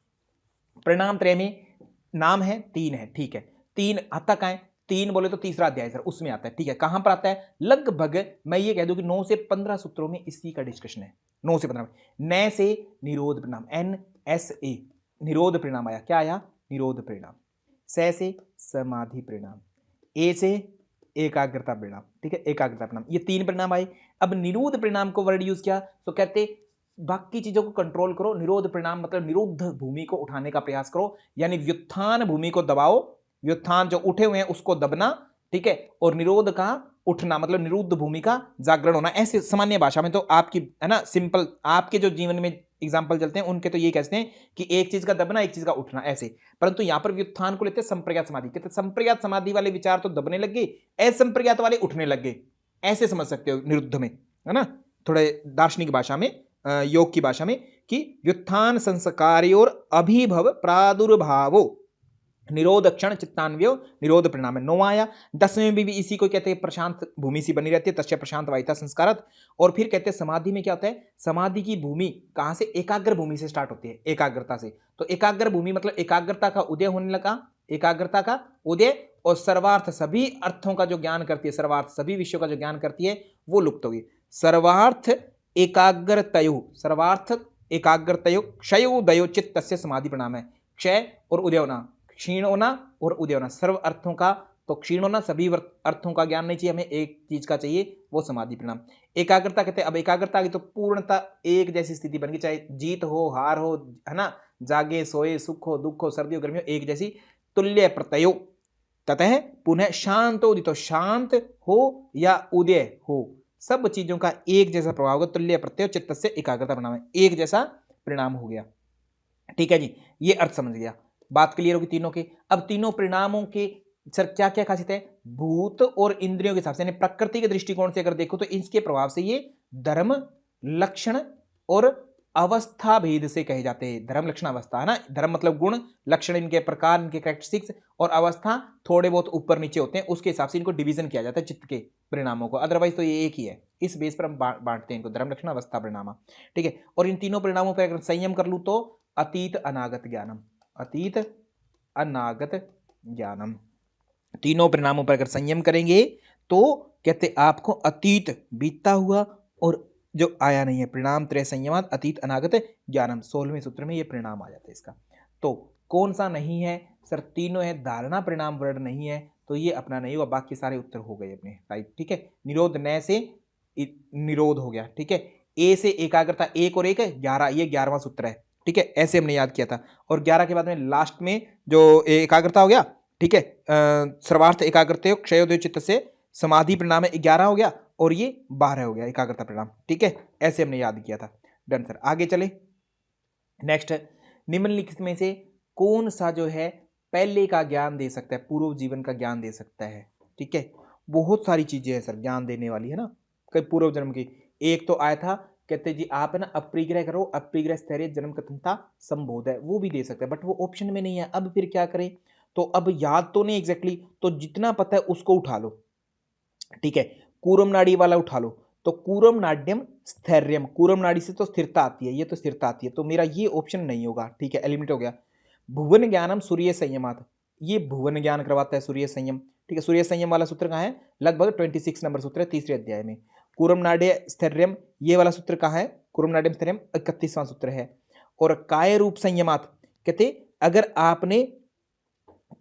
परिणाम त्रय में नाम है 3 है। ठीक है, 3 आता कहां है? 3 बोले तो तीसरा अध्याय सर, उसमें आता है। ठीक है, कहां पर आता है? लगभग मैं ये कह दूं कि 9 से 15 सूत्रों में इसी का डिस्कशन है। 9 से 15 न से निरोध परिणाम, NSA निरोध परिणाम आया। क्या आया? निरोध परिणाम। से समाधि परिणाम, ए से एकाग्रता परिणाम। ठीक है, एकाग्रता परिणाम, ये 3 परिणाम आए। अब निरोध परिणाम को वर्ड यूज किया तो कहते बाकी चीजों को कंट्रोल करो, निरोध परिणाम मतलब निरुद्ध भूमि को उठाने का प्रयास करो, यानी व्युत्थान भूमि को दबाओ, व्युत्थान जो उठे हुए हैं उसको दबना। ठीक है, और निरोध का उठना मतलब निरुद्ध भूमि का जागरण होना। ऐसे सामान्य भाषा में तो आपकी, है ना, सिंपल आपके जो जीवन में एग्जाम्पल चलते हैं उनके तो ये कहते हैं कि एक चीज का दबना, एक चीज का उठना, ऐसे। परंतु यहां पर व्युत्थान को लेते हैं संप्रज्ञात समाधि, कहते हैं संप्रज्ञात समाधि वाले विचार तो दबने लग गए, असंप्रज्ञात वाले उठने लग गए। ऐसे समझ सकते हो निरुद्ध में, है ना, थोड़े दार्शनिक भाषा में, योग की भाषा में, कि व्युत्थान संस्कार्योर अभिभव प्रादुर्भावो निरोध क्षण चित्तान्वयो निरोध परिणाम है। 9 आया। 10वें में भी इसी को कहते हैं प्रशांत भूमि सी बनी रहती है, तस्य प्रशांत वायता संस्कारत। और फिर कहते हैं समाधि में क्या होता है? समाधि की भूमि कहां से? एकाग्र भूमि से स्टार्ट होती है, एकाग्रता से। तो एकाग्र भूमि मतलब एकाग्रता का उदय होने लगा, एकाग्रता का उदय, और सर्वार्थ सभी अर्थों का जो ज्ञान करती है, सर्वार्थ सभी विषयों का जो ज्ञान करती है वो लुप्त होगी। सर्वार्थ एकाग्रतयो, सर्वार्थ एकाग्रतयो क्षयोदयो चित्तस्य समाधि परिणाम है। क्षय और उदय होना, क्षीण होना और उदय होना, सर्व अर्थों का तो क्षीण होना, सभी अर्थों का ज्ञान नहीं चाहिए हमें, एक चीज का चाहिए, वो समाधि परिणाम। एकाग्रता कहते हैं, अब एकाग्रता की तो पूर्णता एक जैसी स्थिति बन गई, चाहे जीत हो हार हो, है ना, जागे सोए, सुख हो दुख हो, सर्दी हो गर्मी हो, एक जैसी। तुल्य प्रत्ययो ततः पुनः शांत उदित, तो शांत हो या उदय हो, सब चीजों का एक जैसा प्रभाव होगा। तुल्य प्रत्यय चित्त से एकाग्रता परिणाम है, एक जैसा परिणाम हो गया। ठीक है जी, ये अर्थ समझ गया, बात क्लियर होगी तीनों के। अब तीनों परिणामों के सर क्या क्या खासियत है? भूत और इंद्रियों के हिसाब से, प्रकृति के दृष्टिकोण से अगर देखो तो इसके प्रभाव से ये धर्म लक्षण और अवस्था भेद से कहे जाते हैं। धर्म लक्षण अवस्था, है ना, धर्म मतलब गुण, लक्षण इनके प्रकार, इनके कैरेक्टरिस्टिक्स, और अवस्था थोड़े बहुत ऊपर नीचे होते हैं, उसके हिसाब से इनको डिवीजन किया जाता है चित्त के परिणामों को। अदरवाइज तो ये एक ही है, इस बेस पर हम बांटते हैं इनको, धर्म लक्षण अवस्था परिणाम। ठीक है, और इन तीनों परिणामों पर अगर संयम कर लूं तो अतीत अनागत ज्ञानम, अतीत अनागत ज्ञानम, तीनों परिणामों पर अगर संयम करेंगे तो कहते आपको अतीत बीतता हुआ और जो आया नहीं है, परिणाम त्रय संयमात अतीत अनागत ज्ञानम, 16वें सूत्र में ये परिणाम आ जाता है इसका। तो कौन सा नहीं है सर? तीनों है। धारणा परिणाम वर्ड नहीं है तो ये अपना नहीं हुआ, बाकी सारे उत्तर हो गए अपने राइट। ठीक है, निरोध न से निरोध हो गया। ठीक है, ए से एकाग्रता, 1 और 1 है 11, ये 11वां सूत्र है। ठीक है, ऐसे हमने याद किया था। और 11 के बाद में लास्ट में जो एकाग्रता हो गया, ठीक है। सर्वार्थ एकाग्रता क्षयोदय चित्त से समाधि परिणाम 11 हो गया और ये 12 हो गया एकाग्रता परिणाम। ठीक है, ऐसे हमने याद किया था। डन सर, आगे चले। नेक्स्ट, निम्नलिखित में से कौन सा जो है पहले का ज्ञान दे सकता है, पूर्व जीवन का ज्ञान दे सकता है। ठीक है, बहुत सारी चीजें हैं सर ज्ञान देने वाली, है ना, कई पूर्व जन्म की। एक तो आया था, कहते जी आप है ना अप्रिग्रह करो, अप्रिग्रह स्थैर्य जन्म कथन था संबोध है, वो भी दे सकता है, बट वो ऑप्शन में नहीं है। अब फिर क्या करें, तो अब याद तो नहीं एग्जैक्टली, तो जितना पता है उसको उठा लो। ठीक है, कूरम नाड़ी वाला उठा लो, तो कूरम नाड्यम स्थैर्यम, कूरम नाड़ी से तो स्थिरता आती है, ये तो स्थिरता आती है, तो मेरा ये ऑप्शन नहीं होगा। ठीक है, एलिमिनेट हो गया। भुवन ज्ञानम सूर्य संयमात, ये भुवन ज्ञान करवाता है सूर्य संयम। ठीक है, सूर्य संयम वाला सूत्र कहाँ है, लगभग 26 नंबर सूत्र है तीसरे अध्याय में। कूरम नाड्य स्थैर्यम, ये वाला सूत्र कहाँ है, कूरम नाड्यम स्थैर्यम 31वां सूत्र है। और काय रूप संयमात, कहते अगर आपने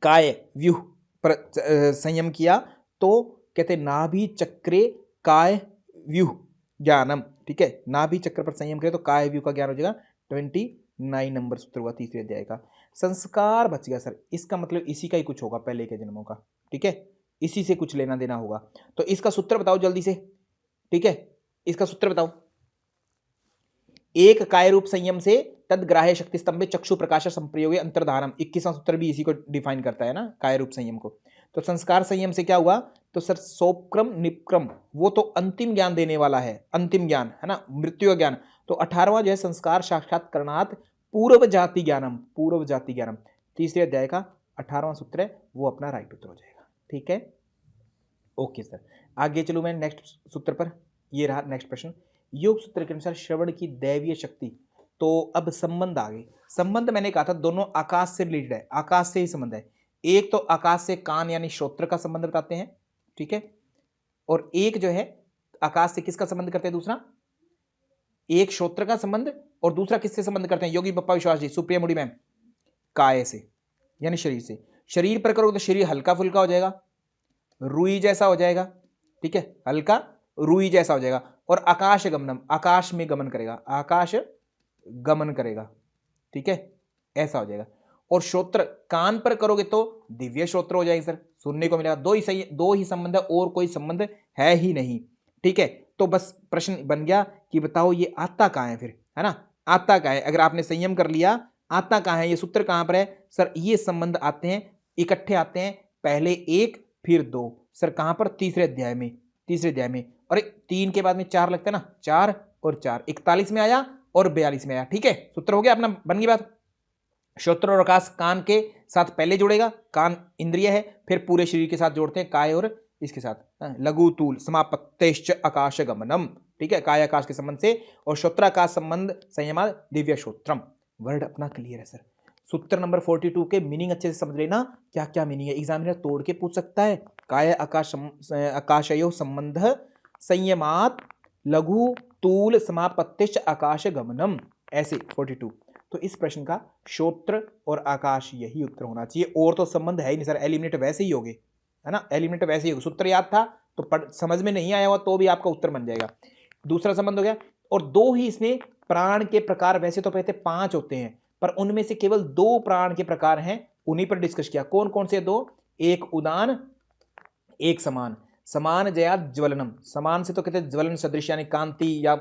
काय व्यूह पर संयम किया तो कहते नाभि चक्रे काय व्यूह ज्ञानम। ठीक है, नाभि चक्र पर संयम करे तो काय व्यूह का ज्ञान हो जाएगा। 29 नंबर सूत्र हुआ तीसरे अध्याय का। संस्कार बच गया सर, इसका मतलब इसी का ही कुछ होगा पहले के जन्मों का। ठीक है, इसी से कुछ लेना देना होगा, तो इसका सूत्र बताओ जल्दी से। ठीक है, इसका सूत्र बताओ। एक काय रूप संयम से तद ग्राह्य शक्ति स्तंभ चक्षु प्रकाश संप्रयोग अंतर्धानम, 21वां सूत्र भी इसी को डिफाइन करता है ना, काय रूप संयम को। तो संस्कार संयम से क्या हुआ, तो सर सोपक्रम निपक्रम, वो तो अंतिम ज्ञान देने वाला है, अंतिम ज्ञान है ना, मृत्यु ज्ञान। तो 18वां जो है संस्कार साक्षात्कारणात् पूर्व जाति ज्ञानम, पूर्व जाति ज्ञानम, तीसरे अध्याय का 18वां सूत्र है, वो अपना राइट उत्तर हो जाएगा। ठीक है, ओके सर, आगे चलूं मैं नेक्स्ट सूत्र पर। ये रहा नेक्स्ट प्रश्न, योग सूत्र के अनुसार श्रवण की दैवीय शक्ति। तो अब संबंध आ गए। संबंध मैंने कहा था दोनों आकाश से रिलेटेड है, आकाश से ही संबंध है। एक तो आकाश से कान यानी श्रोत्र का संबंध बताते हैं, ठीक है, और एक जो है आकाश से किसका संबंध करते हैं, दूसरा एक श्रोत्र का संबंध और दूसरा किससे संबंध करते हैं, योगी बप्पा विश्वास जी, सुप्रिया मुड़ी मैम, काय से यानी शरीर से। शरीर पर करोगे तो शरीर हल्का फुल्का हो जाएगा, रुई जैसा हो जाएगा। ठीक है, हल्का रुई जैसा हो जाएगा। और आकाश गमनम, आकाश में गमन करेगा, आकाश गमन करेगा। ठीक है, ऐसा हो जाएगा। और श्रोत्र कान पर करोगे तो दिव्य श्रोत्र हो जाएगा सर, सुनने को मिलेगा। दो ही संबंध है, और कोई संबंध है ही नहीं। ठीक है, तो बस प्रश्न बन गया कि बताओ ये आता कहां है फिर, है ना, आता कहां है। अगर आपने संयम कर लिया, आता कहां है, ये सूत्र कहां पर है सर, ये संबंध आते हैं इकट्ठे आते हैं, पहले एक फिर दो। सर कहां पर, तीसरे अध्याय में, तीसरे अध्याय में। और 3 के बाद में 4 लगता है ना, 4 और 4 41 में आया और 42 में आया। ठीक है, सूत्र हो गया अपना, बन गई बात। श्रोत्र और आकाश कान के साथ पहले जोड़ेगा, कान इंद्रिय है, फिर पूरे शरीर के साथ जोड़ते हैं काय और इसके साथ लघु तूल समापत्तेश्च आकाश गमनम। ठीक है, काय आकाश के संबंध से, और श्रोत्राकाश संबंध संयमा दिव्य श्रोत्रम। वर्ड अपना क्लियर है सर। सूत्र नंबर 42 के मीनिंग अच्छे से समझ लेना, क्या क्या मीनिंग है, एग्जामिनर तोड़ के पूछ सकता है। काय आकाश आकाशयो संबंध संयमात लघु तूल समापत्तिश्च आकाश गमनम, ऐसे 42। तो इस प्रश्न का श्रोत्र और आकाश यही उत्तर होना चाहिए, और तो संबंध है ही नहीं सर, एलिमिनेट वैसे ही होगे, है ना, एलिमिनेट वैसे ही होगा। सूत्र याद था तो समझ में नहीं आया हुआ तो भी आपका उत्तर बन जाएगा। दूसरा संबंध हो गया, और दो ही इसमें प्राण के प्रकार, वैसे तो कहते 5 होते हैं, पर उनमें से केवल 2 प्राण के प्रकार हैं, उन्हीं पर डिस्कस किया। कौन कौन से 2, एक उदान एक समान। समान जया ज्वलनम, समान से तो कहते हैं ज्वलन सदृश यानी कांति या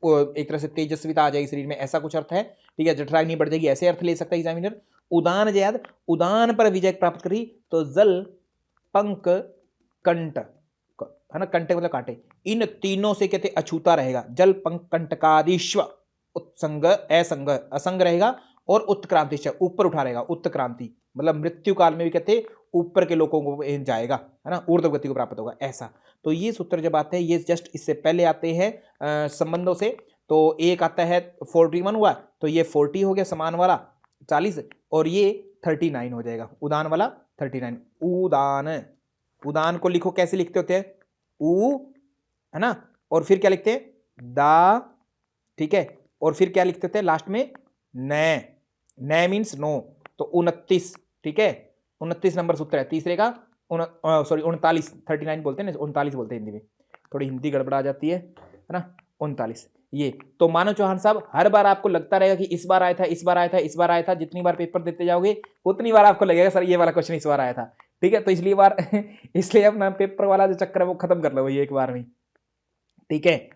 एक तरह से तेजस्विता आ जाएगी शरीर में, ऐसा कुछ अर्थ है। ठीक है, जठराग्नि बढ़ जाएगी, ऐसे अर्थ ले सकता है एग्जामिनर। उदान जयाद, उदान पर विजय प्राप्त करी तो जल पंक कंट, है ना, कंटक मतलब कांटे, इन तीनों से कहते अछूता रहेगा। जल पंक कंटकादिश्व उत्संग असंग, असंग रहेगा, और उत्क्रांति ऊपर उठा रहेगा, उत्क्रांति मतलब मृत्यु काल में भी कहते ऊपर के लोगों को जाएगा, है ना, ऊर्ध्व गति को प्राप्त होगा, ऐसा। तो ये सूत्र जब आते हैं, ये जस्ट इससे पहले आते हैं संबंधों से। तो एक आता है 41 हुआ, तो ये 40 हो गया समान वाला 40, और ये 39 हो जाएगा, उदान वाला 39। उदान, उदान को लिखो कैसे लिखते होते हैं, उ, है ना, और फिर क्या लिखते हैं दा। ठीक है, और फिर क्या लिखते थे लास्ट में, न, न मीन्स नो, तो 29। ठीक है, 29 नंबर सूत्र है तीसरे का, सॉरी 39, 39 बोलते हैं ना, 39 बोलते हैं हिंदी में, थोड़ी हिंदी गड़बड़ा जाती है ना, 39। ये तो मानो चौहान साहब, हर बार आपको लगता रहेगा कि इस बार आया था, इस बार आया था, इस बार आया था, जितनी बार पेपर देते जाओगे उतनी बार आपको लगेगा सर ये वाला क्वेश्चन इस बार आया था। ठीक है, तो इसलिए बार इसलिए अपना पेपर वाला जो चक्कर है वो खत्म कर लो भाई एक बार में। ठीक है,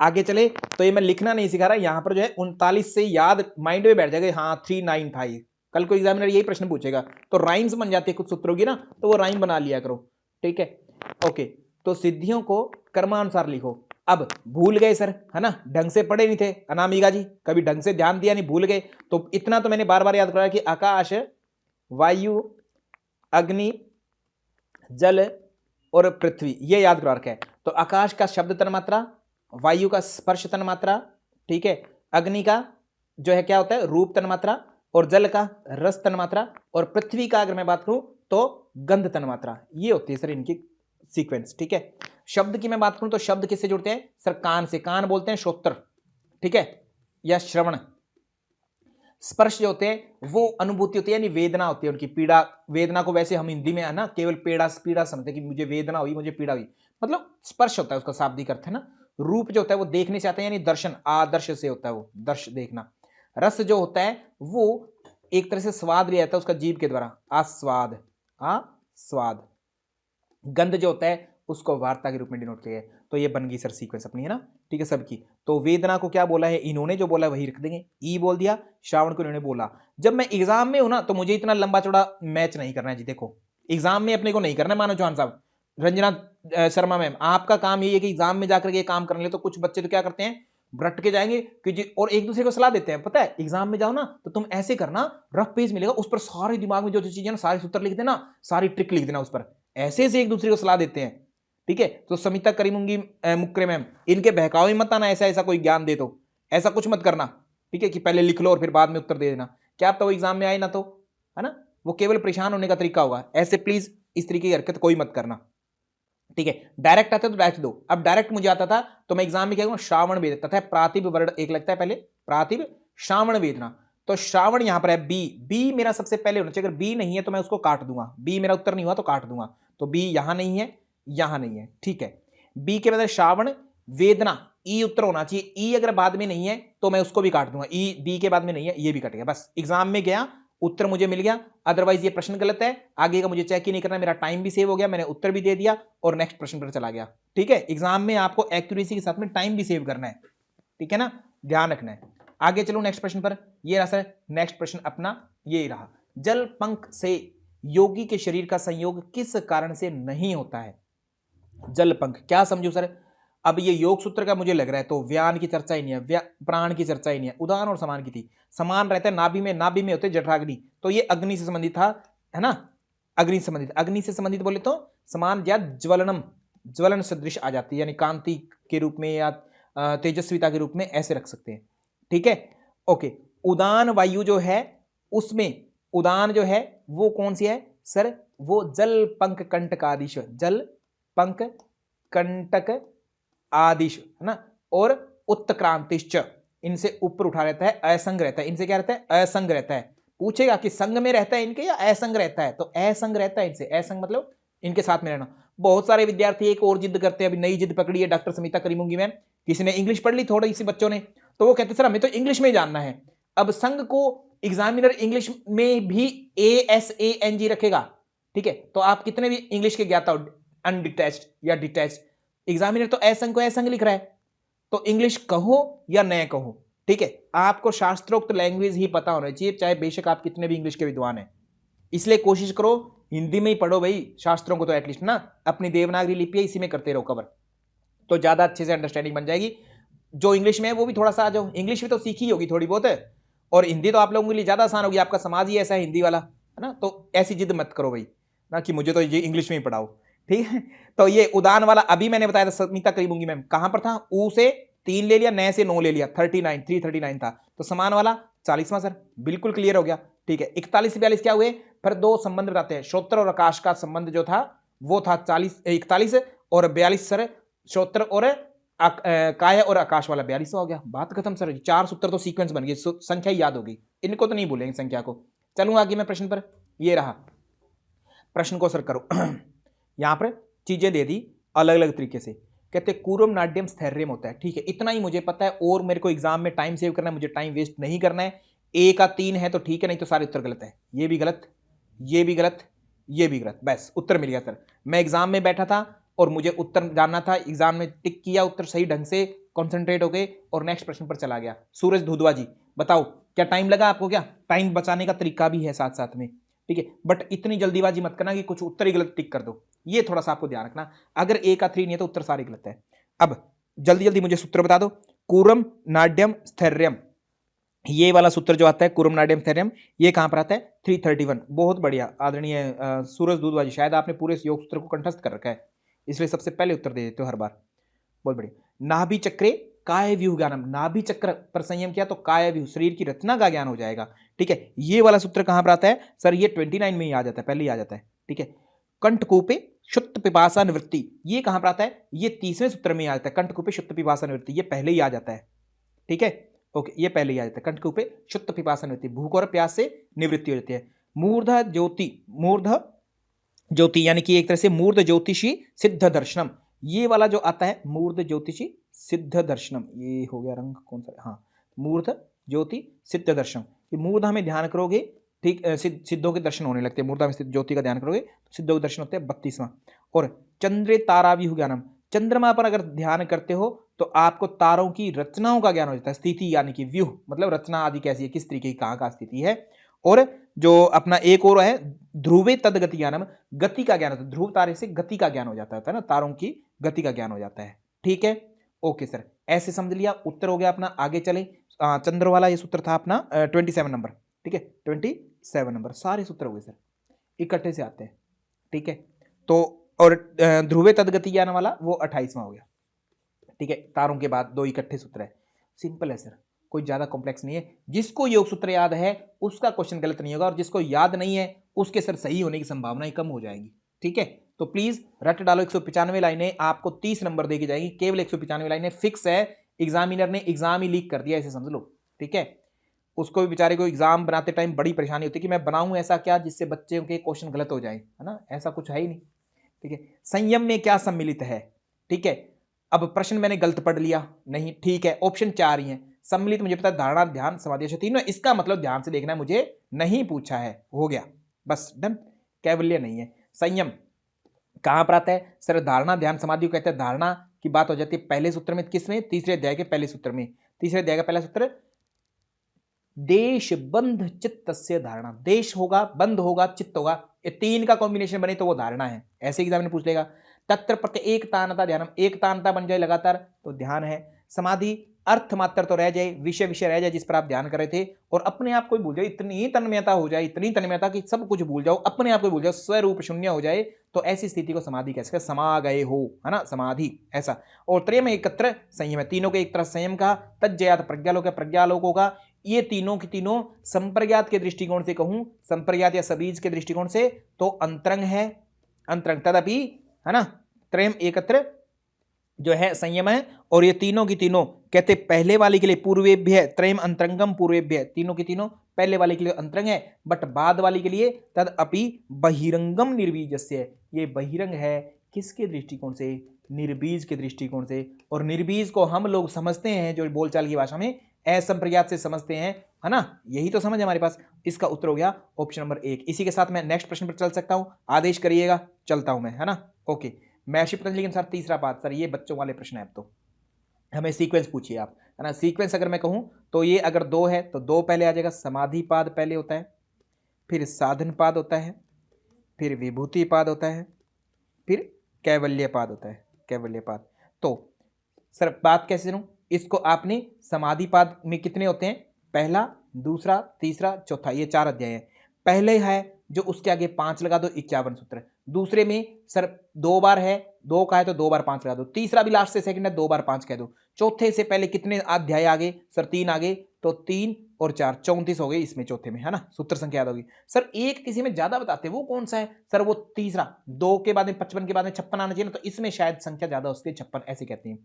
आगे चले। तो ये मैं लिखना नहीं सिखा रहा, यहां पर जो है 39 से याद माइंड में बैठ जाएगा, हाँ 39 था ये। कल को एग्जामिनर यही प्रश्न पूछेगा तो राइम्स बन जाती है कुछ सूत्रों की ना, तो वो राइम बना लिया करो। ठीक है, ओके। तो सिद्धियों को कर्मानुसार लिखो। अब भूल गए सर, है ना, ढंग से पढ़े नहीं थे अनामिका जी, कभी ढंग से ध्यान दिया नहीं, भूल गए। तो इतना तो मैंने बार बार याद कराया कि आकाश, वायु, अग्नि, जल और पृथ्वी, ये याद करा रखा है। तो आकाश का शब्द तन्मात्रा, वायु का स्पर्श तन्मात्रा, ठीक है, अग्नि का जो है क्या होता है रूप तन्मात्रा, और जल का रस तन्मात्रा, और पृथ्वी का अगर मैं बात करूं तो गंध तन्मात्रा। ये होती है सर इनकी सीक्वेंस। ठीक है, शब्द की मैं बात करूं तो शब्द किससे जुड़ते हैं सर, कान से, कान बोलते हैं श्रोत्र, ठीक है, या श्रवण। स्पर्श जो होते हैं वो अनुभूति होती है, यानी वेदना होती है उनकी, पीड़ा। वेदना को वैसे हम हिंदी में है ना केवल पीड़ा पीड़ा समझते हैं कि मुझे वेदना हुई, मुझे पीड़ा हुई, मतलब स्पर्श होता है उसका शाब्दिक अर्थ है ना। रूप जो होता है वो देखने से आता है, यानी दर्शन, आदर्श से होता है वो, दर्श देखना। रस जो होता है वो एक तरह से स्वाद लिया जाता है उसका जीभ के द्वारा, आस्वाद, आस्वाद। गंध जो होता है उसको वार्ता के रूप में डिनोट किया है। तो ये बन गई सर सीक्वेंस अपनी, है ना, ठीक है सबकी। तो वेदना को क्या बोला है इन्होंने, जो बोला है वही रख देंगे, ई बोल दिया, श्रावण को इन्होंने बोला। जब मैं एग्जाम में हूं ना तो मुझे इतना लंबा चौड़ा मैच नहीं करना है जी। देखो एग्जाम में अपने को नहीं करना है, मानो चौहान साहब, रंजना शर्मा मैम, आपका काम यही है कि एग्जाम में जाकर के काम करने ले। तो कुछ बच्चे तो क्या करते हैं रट के जाएंगे कि जी, और एक दूसरे को सलाह देते हैं, पता है एग्जाम में जाओ ना तो तुम ऐसे करना, रफ पेज मिलेगा उस पर सारे दिमाग में जो चीजें ना सारे सूत्र लिख देना, सारी ट्रिक लिख देना उस पर, ऐसे से एक दूसरे को सलाह देते हैं। ठीक है, तो समिता करीमुंगी मुक्रे मैम, इनके बहकाव में मत आना, ऐसा ऐसा कोई ज्ञान दे तो ऐसा कुछ मत करना। ठीक है, कि पहले लिख लो और फिर बाद में उत्तर दे देना, क्या आप तो एग्जाम में आए ना, तो है ना, वो केवल परेशान होने का तरीका होगा। ऐसे प्लीज इस तरीके की हरकत कोई मत करना। ठीक है, डायरेक्ट आता है तो डायरेक्ट दो। अब डायरेक्ट मुझे आता था तो मैं एग्जाम में क्या करूं, श्रावण वेदना तथा प्रातिभ वर्ड एक लगता है पहले, प्रातिभ श्रावण वेदना। तो श्रावण यहां पर है बी, बी मेरा सबसे पहले होना चाहिए, अगर बी नहीं है तो मैं उसको काट दूंगा, बी मेरा उत्तर नहीं हुआ तो काट दूंगा। तो बी यहां नहीं है, यहां नहीं है, ठीक है। बी के बाद श्रावण वेदना, ई उत्तर होना चाहिए, ई अगर बाद में नहीं है तो मैं उसको भी काट दूंगा, ई बी के बाद में नहीं है, ये भी कट गया, बस एग्जाम में गया उत्तर मुझे मिल गया। अदरवाइज ये प्रश्न गलत है, आगे का मुझे चेक ही नहीं करना, मेरा टाइम भी सेव हो गया, मैंने उत्तर भी दे दिया और नेक्स्ट प्रश्न पर चला गया। ठीक है, एग्जाम में आपको एक्यूरेसी के साथ में टाइम भी सेव करना है, ठीक है ना, ध्यान रखना है। आगे चलो नेक्स्ट प्रश्न पर, ये रहा सर नेक्स्ट प्रश्न अपना, ये रहा, जल पंख से योगी के शरीर का संयोग किस कारण से नहीं होता है। जल पंख क्या समझो सर, अब ये योग सूत्र का मुझे लग रहा है तो व्यान की चर्चा ही नहीं है, प्राण की चर्चा ही नहीं है, उदान और समान की थी। समान रहता है नाभि में, नाभि में होते जठराग्नि, तो ये अग्नि से संबंधित था, है ना, अग्नि से संबंधित, अग्नि से संबंधित बोले तो समान या ज्वलनम, ज्वलन सदृश आ जाती है, यानी कांति के रूप में या तेजस्विता के रूप में ऐसे रख सकते हैं। ठीक है, ओके। उदान वायु जो है उसमें, उदान जो है वो कौन सी है सर, वो जल पंख कंटक आदिश, जल पंख कंटक आदिश, है ना, और उत्क्रांतिश्च, इनसे ऊपर उठा रहता है, असंग रहता है, इनसे क्या रहता है असंग रहता है। पूछेगा कि संग में रहता है इनके या असंग रहता है, तो असंग रहता है इनसे, असंग मतलब इनके साथ में रहना। बहुत सारे विद्यार्थी एक और जिद करते हैं, अभी नई जिद पकड़ी है डॉक्टर समिता करीमुंगी मैम, किसी ने इंग्लिश पढ़ ली थोड़ी सी बच्चों ने, तो वो कहते सर हमें तो इंग्लिश में ही जानना है। अब संघ को एग्जामिनर इंग्लिश में भी ASANG रखेगा, ठीक है, तो आप कितने भी इंग्लिश के ज्ञाता हो, अनडिटैच्ड या डिटैच्ड, एग्जामिनर तो असंग को असंग लिख रहा है, तो इंग्लिश कहो या न कहो, ठीक है, आपको शास्त्रोक्त लैंग्वेज ही पता होना चाहिए, चाहे बेशक आप कितने भी इंग्लिश के विद्वान हैं। इसलिए कोशिश करो हिंदी में ही पढ़ो भाई शास्त्रों को, तो एटलीस्ट ना अपनी देवनागरी लिपि है इसी में करते रहो कवर, तो ज्यादा अच्छे से अंडरस्टैंडिंग बन जाएगी। जो इंग्लिश में है वो भी थोड़ा सा आ जाओ, इंग्लिश भी तो सीखी होगी थोड़ी बहुत है, और हिंदी तो आप लोगों के लिए ज्यादा आसान होगी, आपका समाज ही ऐसा है हिंदी वाला, है ना, तो ऐसी जिद मत करो भाई ना कि मुझे तो ये इंग्लिश में ही पढ़ाओ। ठीक है, तो ये उदान वाला अभी मैंने बताया था, समिता करीमुंगी मैम, कहां पर था, ऊ से 3 ले लिया, नए से 9 ले लिया, 339 था, तो समान वाला 40वां सर, बिल्कुल क्लियर हो गया। ठीक है, 41 42 क्या हुए, फिर दो संबंध बताते हैं, श्रोत्र और आकाश का संबंध जो था वो था 41, और 42 सर श्रोत्र और काय और आकाश वाला 42 हो गया, बात खत्म सर। 4 सूत्र तो सीक्वेंस बन गई, संख्या याद होगी, इनको तो नहीं भूलेंगे संख्या को। चलूंगा आगे मैं प्रश्न पर, ये रहा प्रश्न को सर करो। यहां पर चीजें दे दी अलग अलग तरीके से, कहते कूरम नाड्यम स्थैर्यम होता है, ठीक है, इतना ही मुझे पता है, और मेरे को एग्जाम में टाइम सेव करना है, मुझे टाइम वेस्ट नहीं करना है। A का 3 है तो ठीक है, नहीं तो सारे उत्तर गलत है, ये भी गलत, ये भी गलत, ये भी गलत। बस उत्तर मिल गया सर। मैं एग्जाम में बैठा था और मुझे उत्तर जानना था, एग्जाम में टिक किया उत्तर सही ढंग से, कॉन्सेंट्रेट हो गए और नेक्स्ट प्रश्न पर चला गया। सूरज धुधवा जी बताओ क्या टाइम लगा आपको? क्या टाइम बचाने का तरीका भी है साथ साथ में, ठीक है, बट इतनी जल्दीबाजी मत करना कि कुछ उत्तर ही गलत टिक कर दो, ये थोड़ा सा आपको ध्यान रखना। अगर ए का 3 नहीं है तो उत्तर सारे गलत है। अब जल्दी जल्दी मुझे सूत्र बता दो। कूरम नाड्यम स्थैर्यम, ये वाला सूत्र जो आता है कुरम नाड्यम स्थैर्यम, ये कहां पर आता है? 331। बहुत बढ़िया आदरणीय सूरज दूधवाजी, शायद आपने पूरे योग सूत्र को कंठस्थ कर रखा है, इसलिए सबसे पहले उत्तर दे देते हो हर बार। बहुत बढ़िया। नाभि चक्रे काय व्यूह ज्ञानम, नाभि चक्र पर संयम किया तो काय व्यूह, शरीर की रचना का ज्ञान हो जाएगा। ठीक है, ये वाला सूत्र कहां पर आता है सर? ये 29 में ही आ जाता है, पहले ही आ जाता है। ठीक है, कंठकूपे शुद्ध पिपासा निवृत्ति, ये कहां पर आता है? ये 30वें सूत्र में आ जाता है। कंठकूपे शुद्ध पिपासा निवृत्ति, ये पहले ही आ जाता है। ठीक है, ओके, ये पहले ही आ जाता है। कंठकूपे शुद्ध पिपासा निवृत्ति, भूख और प्यास से निवृत्ति हो जाती है। मूर्ध ज्योति, मूर्ध ज्योति यानी कि एक तरह से मूर्ध ज्योतिषी सिद्ध दर्शनम, ये वाला जो आता है मूर्ध ज्योतिषी सिद्ध दर्शनम, ये हो गया रंग कौन सा? हाँ, मूर्ध ज्योति सिद्ध दर्शनम। कि मूर्धा में ध्यान करोगे, ठीक, सिद्धों के दर्शन होने लगते हैं। मूर्धा में ज्योति का ध्यान करोगे तो सिद्धों के दर्शन होते हैं। 32वां। और चंद्रे ताराव्यूह ज्ञानम, चंद्रमा पर अगर ध्यान करते हो तो आपको तारों की रचनाओं का ज्ञान हो जाता है। स्थिति यानी कि व्यूह मतलब रचना आदि कैसी है, किस तरीके की, कहाँ का स्थिति है। और जो अपना एक और है ध्रुवे तद गति ज्ञानम, गति का ज्ञान होता है। ध्रुव तारे से गति का ज्ञान हो जाता है ना, तारों की गति का ज्ञान हो जाता है। ठीक है, ओके सर, ऐसे समझ लिया, उत्तर हो गया अपना। आगे चले, चंद्र वाला ये सूत्र था अपना 27 नंबर। ठीक है, 27 नंबर, सारे सूत्र हो गए सर, इकट्ठे से आते हैं। ठीक है, तो और ध्रुवे तदगति ज्ञान वाला वो 28वां हो गया। ठीक है, तारों के बाद 2 इकट्ठे सूत्र है। सिंपल है सर, कोई ज्यादा कॉम्प्लेक्स नहीं है। जिसको योग सूत्र याद है उसका क्वेश्चन गलत नहीं होगा, और जिसको याद नहीं है उसके सर सही होने की संभावना कम हो जाएगी। ठीक है, तो प्लीज रट डालो। 195 लाइनें आपको 30 नंबर देके जाएगी, केवल 195 लाइनें फिक्स है। एग्जामिनर ने एग्जाम ही लीक कर दिया, ऐसे समझ लो। ठीक है, उसको भी बेचारे को एग्जाम बनाते टाइम बड़ी परेशानी होती है कि मैं बनाऊं ऐसा क्या जिससे बच्चे के क्वेश्चन गलत हो जाए, है ना, ऐसा कुछ है ही नहीं। ठीक है, संयम में क्या सम्मिलित है? ठीक है, अब प्रश्न मैंने गलत पढ़ लिया नहीं, ठीक है, ऑप्शन 4 ही है। सम्मिलित मुझे पता है, धारणा ध्यान समाधि तीनों, इसका मतलब ध्यान से देखना है, मुझे नहीं पूछा है, हो गया, बस डन। कैवल्य नहीं है। संयम कहां पर आता है सर? धारणा ध्यान समाधि को कहते हैं। धारणा की बात हो जाती है पहले सूत्र में, किसमें? तीसरे अध्याय के पहले सूत्र में। तीसरे अध्याय का पहला सूत्र, देश बंध चित्त से धारणा, देश होगा, बंध होगा, चित्त होगा, ये 3 का कॉम्बिनेशन बने तो वो धारणा है। ऐसे एग्जाम में पूछ लेगा। तत्र प्रत्येक तानता ध्यानम, एक तानता बन जाए लगातार तो ध्यान है। समाधि अर्थ मात्र तो रह जाए, विषय विषय रह जाए जिस पर आप ध्यान कर रहे थे, और अपने आप को भूल जाए, इतनी तन्मयता हो जाए, इतनी तन्मयता कि सब कुछ भूल जाओ, अपने आप को भूल जाओ, स्वरूप शून्य हो जाए, तो ऐसी स्थिति को समाधि कैसे? समा गए हो, है ना, समाधि ऐसा। और त्रय में एकत्र संयम है, तीनों के एक तरह संयम का। तज्जयात प्रज्ञालोक है, प्रज्ञालोक होगा। ये तीनों की तीनों संप्रज्ञात के दृष्टिकोण से कहूं, संप्रज्ञात या सबीज के दृष्टिकोण से तो अंतरंग है, अंतरंग तदपि, है ना, त्रयम एकत्र जो है संयम है। और ये तीनों की तीनों कहते पहले वाले के लिए पूर्वेभ्य त्रयम अंतरंगम पूर्वेभ्य, तीनों की तीनों पहले वाले के लिए अंतरंग है, बट बाद वाली के लिए तद अपि बहिरंगम निर्बीजस्य, ये बहिरंग है किसके दृष्टिकोण से? निर्बीज के दृष्टिकोण से। और निर्बीज को हम लोग समझते हैं जो बोलचाल की भाषा में असंप्रज्ञात से समझते हैं, है ना, यही तो समझ हमारे पास। इसका उत्तर हो गया ऑप्शन नंबर 1। इसी के साथ मैं नेक्स्ट प्रश्न पर चल सकता हूं, आदेश करिएगा, चलता हूं मैं, है ना। ओके, महर्षि पतंजलि के अनुसार तीसरा पाद, सर ये बच्चों वाले प्रश्न है, अब तो हमें सीक्वेंस पूछिए आप, है ना। सीक्वेंस अगर मैं कहूं तो ये अगर 2 है तो 2 पहले आ जाएगा, समाधि पाद पहले होता है, फिर साधन पाद होता है, फिर विभूति पाद होता है, फिर कैवल्य पाद होता है, कैवल्य पाद। तो सर बात कैसे करूं इसको? आपने समाधि पाद में कितने होते हैं? पहला, दूसरा, तीसरा, चौथा, ये 4 अध्याय है। पहले है जो उसके आगे 5 लगा दो, 51 सूत्र। दूसरे में सर 2 बार है, 2 का है तो 2 बार 5 लगा दो। तीसरा भी लास्ट से सेकंड है, 2 बार 5 कह दो। चौथे से पहले कितने अध्याय आगे सर? 3 आगे, तो 3 और 4 34 हो गए इसमें, चौथे में, है ना। सूत्र संख्या याद होगी सर। एक किसी में ज्यादा बताते हैं, वो कौन सा है सर? वो तीसरा, 2 के बाद में 55 के बाद में 56 आना चाहिए ना, तो इसमें शायद संख्या ज्यादा उसके 56 ऐसे कहते हैं।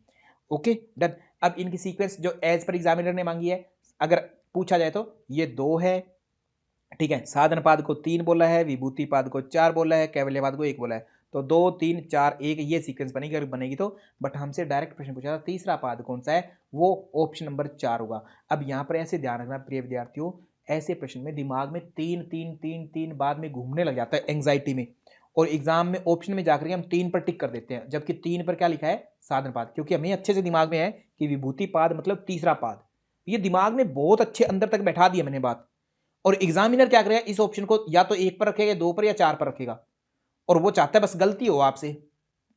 Okay done. अब इनकी सीक्वेंस जो एज पर एग्जामिनर ने मांगी है, अगर पूछा जाए तो ये 2 है, ठीक है। साधन पाद को 3 बोला है, विभूति पाद को 4 बोला है, कैवल्य पाद को 1 बोला है, तो 2 3 4 1 ये सीक्वेंस बनेगी अगर बनेगी तो। बट हमसे डायरेक्ट प्रश्न पूछा था तीसरा पाद कौन सा है, वो ऑप्शन नंबर 4 होगा। अब यहां पर ऐसे ध्यान रखना प्रिय विद्यार्थियों, ऐसे प्रश्न में दिमाग में तीन तीन तीन तीन बाद में घूमने लग जाता है एंग्जाइटी में, और एग्जाम में ऑप्शन में जाकर हम 3 पर टिक कर देते हैं, जबकि 3 पर क्या लिखा है, साधन पाद, क्योंकि हमें अच्छे से दिमाग में है कि विभूति पाद मतलब तीसरा पाद। ये दिमाग में बहुत अच्छे अंदर तक बैठा दिया मैंने बात। और एग्जामिनर क्या करेगा, इस ऑप्शन को या तो 1 पर रखेगा, 2 पर या 4 पर रखेगा, और वो चाहता है बस गलती हो आपसे,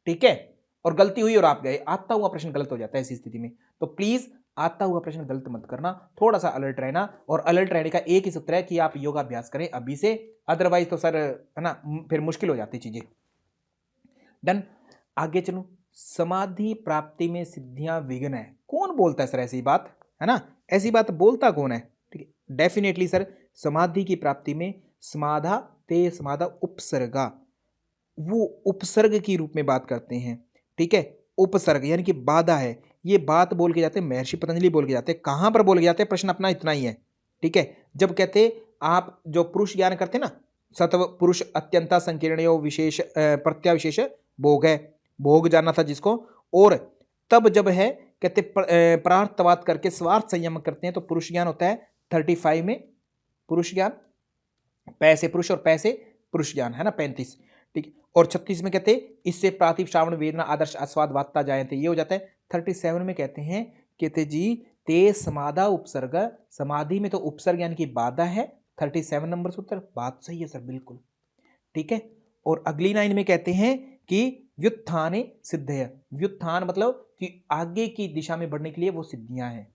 ठीक है, और गलती हुई और आप गए, आता हुआ प्रश्न गलत हो जाता है ऐसी स्थिति में। तो प्लीज आता हुआ प्रश्न गलत मत करना, थोड़ा सा अलर्ट रहना, और अलर्ट रहने का एक ही सूत्र है कि आप योगाभ्यास करें अभी से, अदरवाइज तो सर है ना फिर मुश्किल हो जाती चीजें। डन, आगे चलो। समाधि प्राप्ति में सिद्धियां विघ्न है, कौन बोलता है सर ऐसी बात, है ना, ऐसी बात बोलता कौन है, ठीक है, डेफिनेटली सर समाधि की प्राप्ति में समाधा ते समाधा उपसर्गा, वो उपसर्ग की रूप में बात करते हैं, ठीक है, उपसर्ग यानी कि बाधा है, ये बात बोल के जाते हैं, महर्षि पतंजलि बोल के जाते हैं, कहां पर बोल के जाते हैं, प्रश्न अपना इतना ही है, ठीक है, जब कहते आप जो पुरुष ज्ञान करते हैं ना, सत्व पुरुष अत्यंता संकीर्ण विशेष प्रत्याविशेष भोग है, भोग जानना था जिसको, और तब जब है कहते प्रार्थवाद करके स्वार्थ संयम करते हैं तो पुरुष ज्ञान होता है 35 में, पुरुष ज्ञान पैसे पुरुष और पैसे पुरुष ज्ञान है ना 35, ठीक, और 36 में कहते हैं इससे प्रातिभ श्रावण वेदना आदर्श आस्वाद वादता जायते, ये हो जाता है 37 में कहते हैं, कहते जी ते समाधा उपसर्ग, समाधि में तो उपसर्ग यानी कि बाधा है, 37 नंबर सूत्र, बात सही है सर बिल्कुल, ठीक है, और अगली लाइन में कहते हैं कि व्युत्थाने सिद्धय, व्युत्थान मतलब कि आगे की दिशा में बढ़ने के लिए वो सिद्धियां हैं,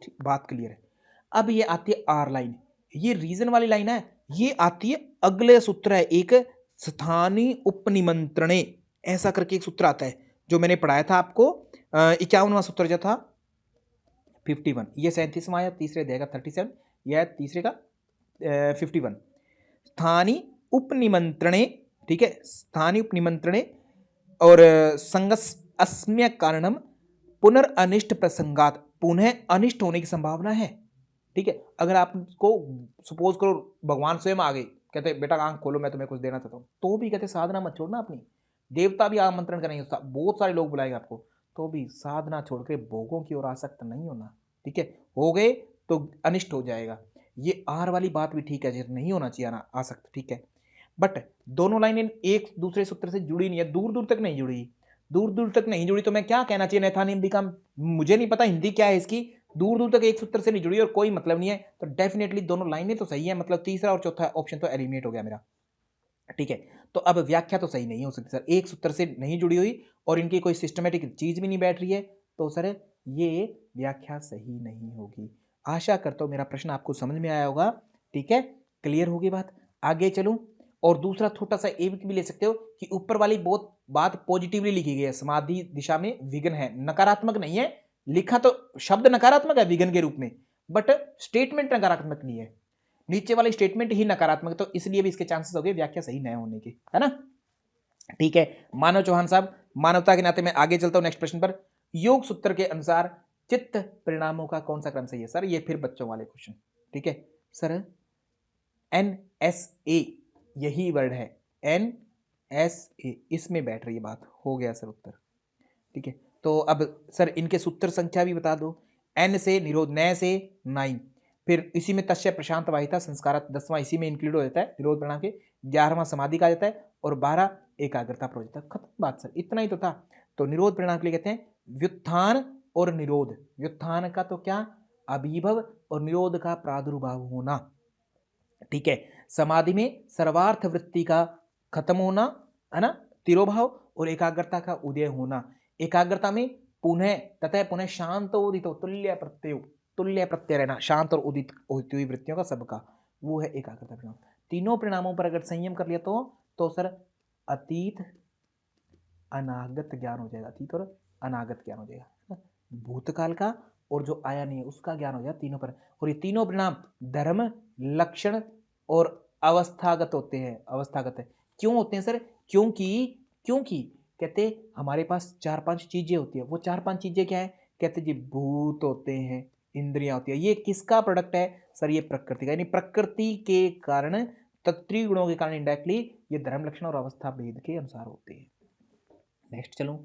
ठीक, बात क्लियर है। अब ये आती है आर लाइन, ये रीजन वाली लाइन है, ये आती है अगले सूत्र है एक, स्थानीय उपनिमंत्रणे, ऐसा करके एक सूत्र आता है जो मैंने पढ़ाया था आपको, 51वां सूत्र जो था 51, ये 37वां आया, तीसरे देगा 37, यह तीसरे का 51, स्थानीय उपनिमंत्रणे, ठीक है, स्थानीय उपनिमंत्रणे, और संगस अस्म्य कारणम पुनर्अनिष्ट प्रसंगात, पुनः अनिष्ट होने की संभावना है, ठीक है, अगर आपको सपोज करो भगवान स्वयं आ गए, कहते बेटा आंख खोलो मैं तुम्हें कुछ देना चाहता हूँ, तो भी कहते साधना मत छोड़ना अपनी, देवता भी आमंत्रण करेंगे, बहुत सारे लोग बुलाएंगे आपको, तो भी साधना छोड़ के भोगों की ओर आसक्त नहीं होना, ठीक है, हो गए तो अनिष्ट हो जाएगा, ये आर वाली बात भी ठीक है, जैसे नहीं होना चाहिए आना आसक्त, ठीक है, बट दोनों लाइनें एक दूसरे सूत्र से जुड़ी नहीं है, दूर दूर तक नहीं जुड़ी, दूर दूर तक नहीं जुड़ी, तो मैं क्या कहना चाहिए नैथान हिंदी का, मुझे नहीं पता हिंदी क्या है इसकी, दूर दूर तक एक सूत्र से नहीं जुड़ी और कोई मतलब नहीं है, तो डेफिनेटली दोनों लाइनें तो सही है, मतलब तीसरा और चौथा ऑप्शन तो एलिमिनेट हो गया मेरा, ठीक है, तो अब व्याख्या तो सही नहीं हो सकती सर, एक सूत्र से नहीं जुड़ी हुई और इनकी कोई सिस्टमेटिक चीज भी नहीं बैठ रही है, तो सर ये व्याख्या सही नहीं होगी। आशा करता हूं मेरा प्रश्न आपको समझ में आया होगा, ठीक है, क्लियर होगी बात, आगे चलूं, और दूसरा छोटा सा एक भी ले सकते हो कि ऊपर वाली बहुत बात पॉजिटिवली लिखी गई है, समाधि दिशा में विघ्न है, नकारात्मक नहीं है, लिखा तो शब्द नकारात्मक है विघ्न के रूप में, बट स्टेटमेंट नकारात्मक नहीं है, नीचे वाले स्टेटमेंट ही नकारात्मक, तो इसलिए भी इसके चांसेस हो गए व्याख्या सही न होने के, है ना, ठीक है। मानव चौहान साहब, मानवता के नाते मैं आगे चलता हूं नेक्स्ट प्रश्न पर, योग सूत्र के अनुसार चित्त परिणामों का कौन सा क्रम सही है, सर ये फिर बच्चों वाले क्वेश्चन, ठीक है सर, NSA यही वर्ड है, NSA इसमें बैठ रही है बात, हो गया सर उत्तर, ठीक है, तो अब सर इनके सूत्र संख्या भी बता दो, N से निरोध, न से 9, फिर इसी में तस्य प्रशांत वाहिता संस्कार 10वां इसी में इंक्लूड हो जाता है निरोध परिणाम के, 11वां समाधि का जाता है, और 12 एकाग्रता प्रोजता, खत्म बात सर, इतना ही तो था। तो निरोध परिणाम के लिए कहते हैं व्युत्थान और निरोध, व्युत्थान का तो क्या अभिभव और निरोध का प्रादुर्भाव होना, ठीक है, समाधि में सर्वार्थ वृत्ति का खत्म होना, है ना, तिरोभाव, और एकाग्रता का उदय होना, एकाग्रता में पुनः तथा पुनः शांत उदित तुल्य प्रत्यय, तुल्य प्रत्यय रहना, शांत और उदित होती हुई वृत्तियों का सबका, वो है एकाग्रता परिणाम। तीनों परिणामों पर अगर संयम कर लिया तो सर अतीत अनागत ज्ञान हो जाएगा, अतीत और अनागत ज्ञान हो जाएगा, भूतकाल का और जो आया नहीं है उसका ज्ञान हो जाएगा तीनों पर, और ये तीनों परिणाम धर्म लक्षण और अवस्थागत होते हैं, अवस्थागत है, क्यों होते हैं सर, क्योंकि क्योंकि कहते हमारे पास 4-5 चीजें होती है, वो 4-5 चीजें क्या है, कहते जी भूत होते हैं, इंद्रियां होती है, ये किसका प्रोडक्ट है सर, ये प्रकृति का, यानी प्रकृति के कारण तत्त्वीय गुणों के कारण इंडायरेक्टली ये धर्म लक्षण और अवस्था भेद के अनुसार होते हैं। नेक्स्ट चलो,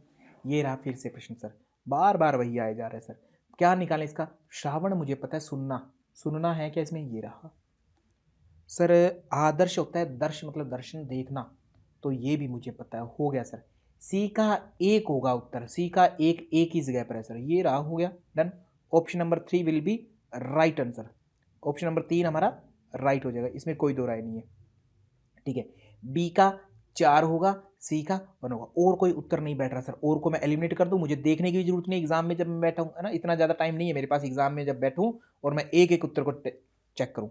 ये रहा फिर से प्रश्न सर, बार बार वही आए जा रहे सर, क्या निकालें इसका, श्रावण मुझे पता है, सुनना सुनना है क्या इसमें, ये रहा सर आदर्श होता है, दर्श मतलब दर्शन देखना, तो ये भी मुझे पता है, हो गया सर। सी का एक होगा उत्तर, सी का एक ही जगह पर है सर, ये रहा, हो गया, done. Option number 3 will be right answer. Option number 3 हमारा राइट हो जाएगा, इसमें कोई दो राय नहीं है, ठीक है। बी का 4 होगा, सी का 1 होगा, और कोई उत्तर नहीं बैठ रहा सर, और को मैं एलिमिनेट कर दूं, मुझे देखने की भी जरूरत नहीं एग्जाम में जब मैं बैठा हूं, है ना, इतना ज्यादा टाइम नहीं है मेरे पास एग्जाम में जब बैठूं और मैं एक एक उत्तर को चेक करूं,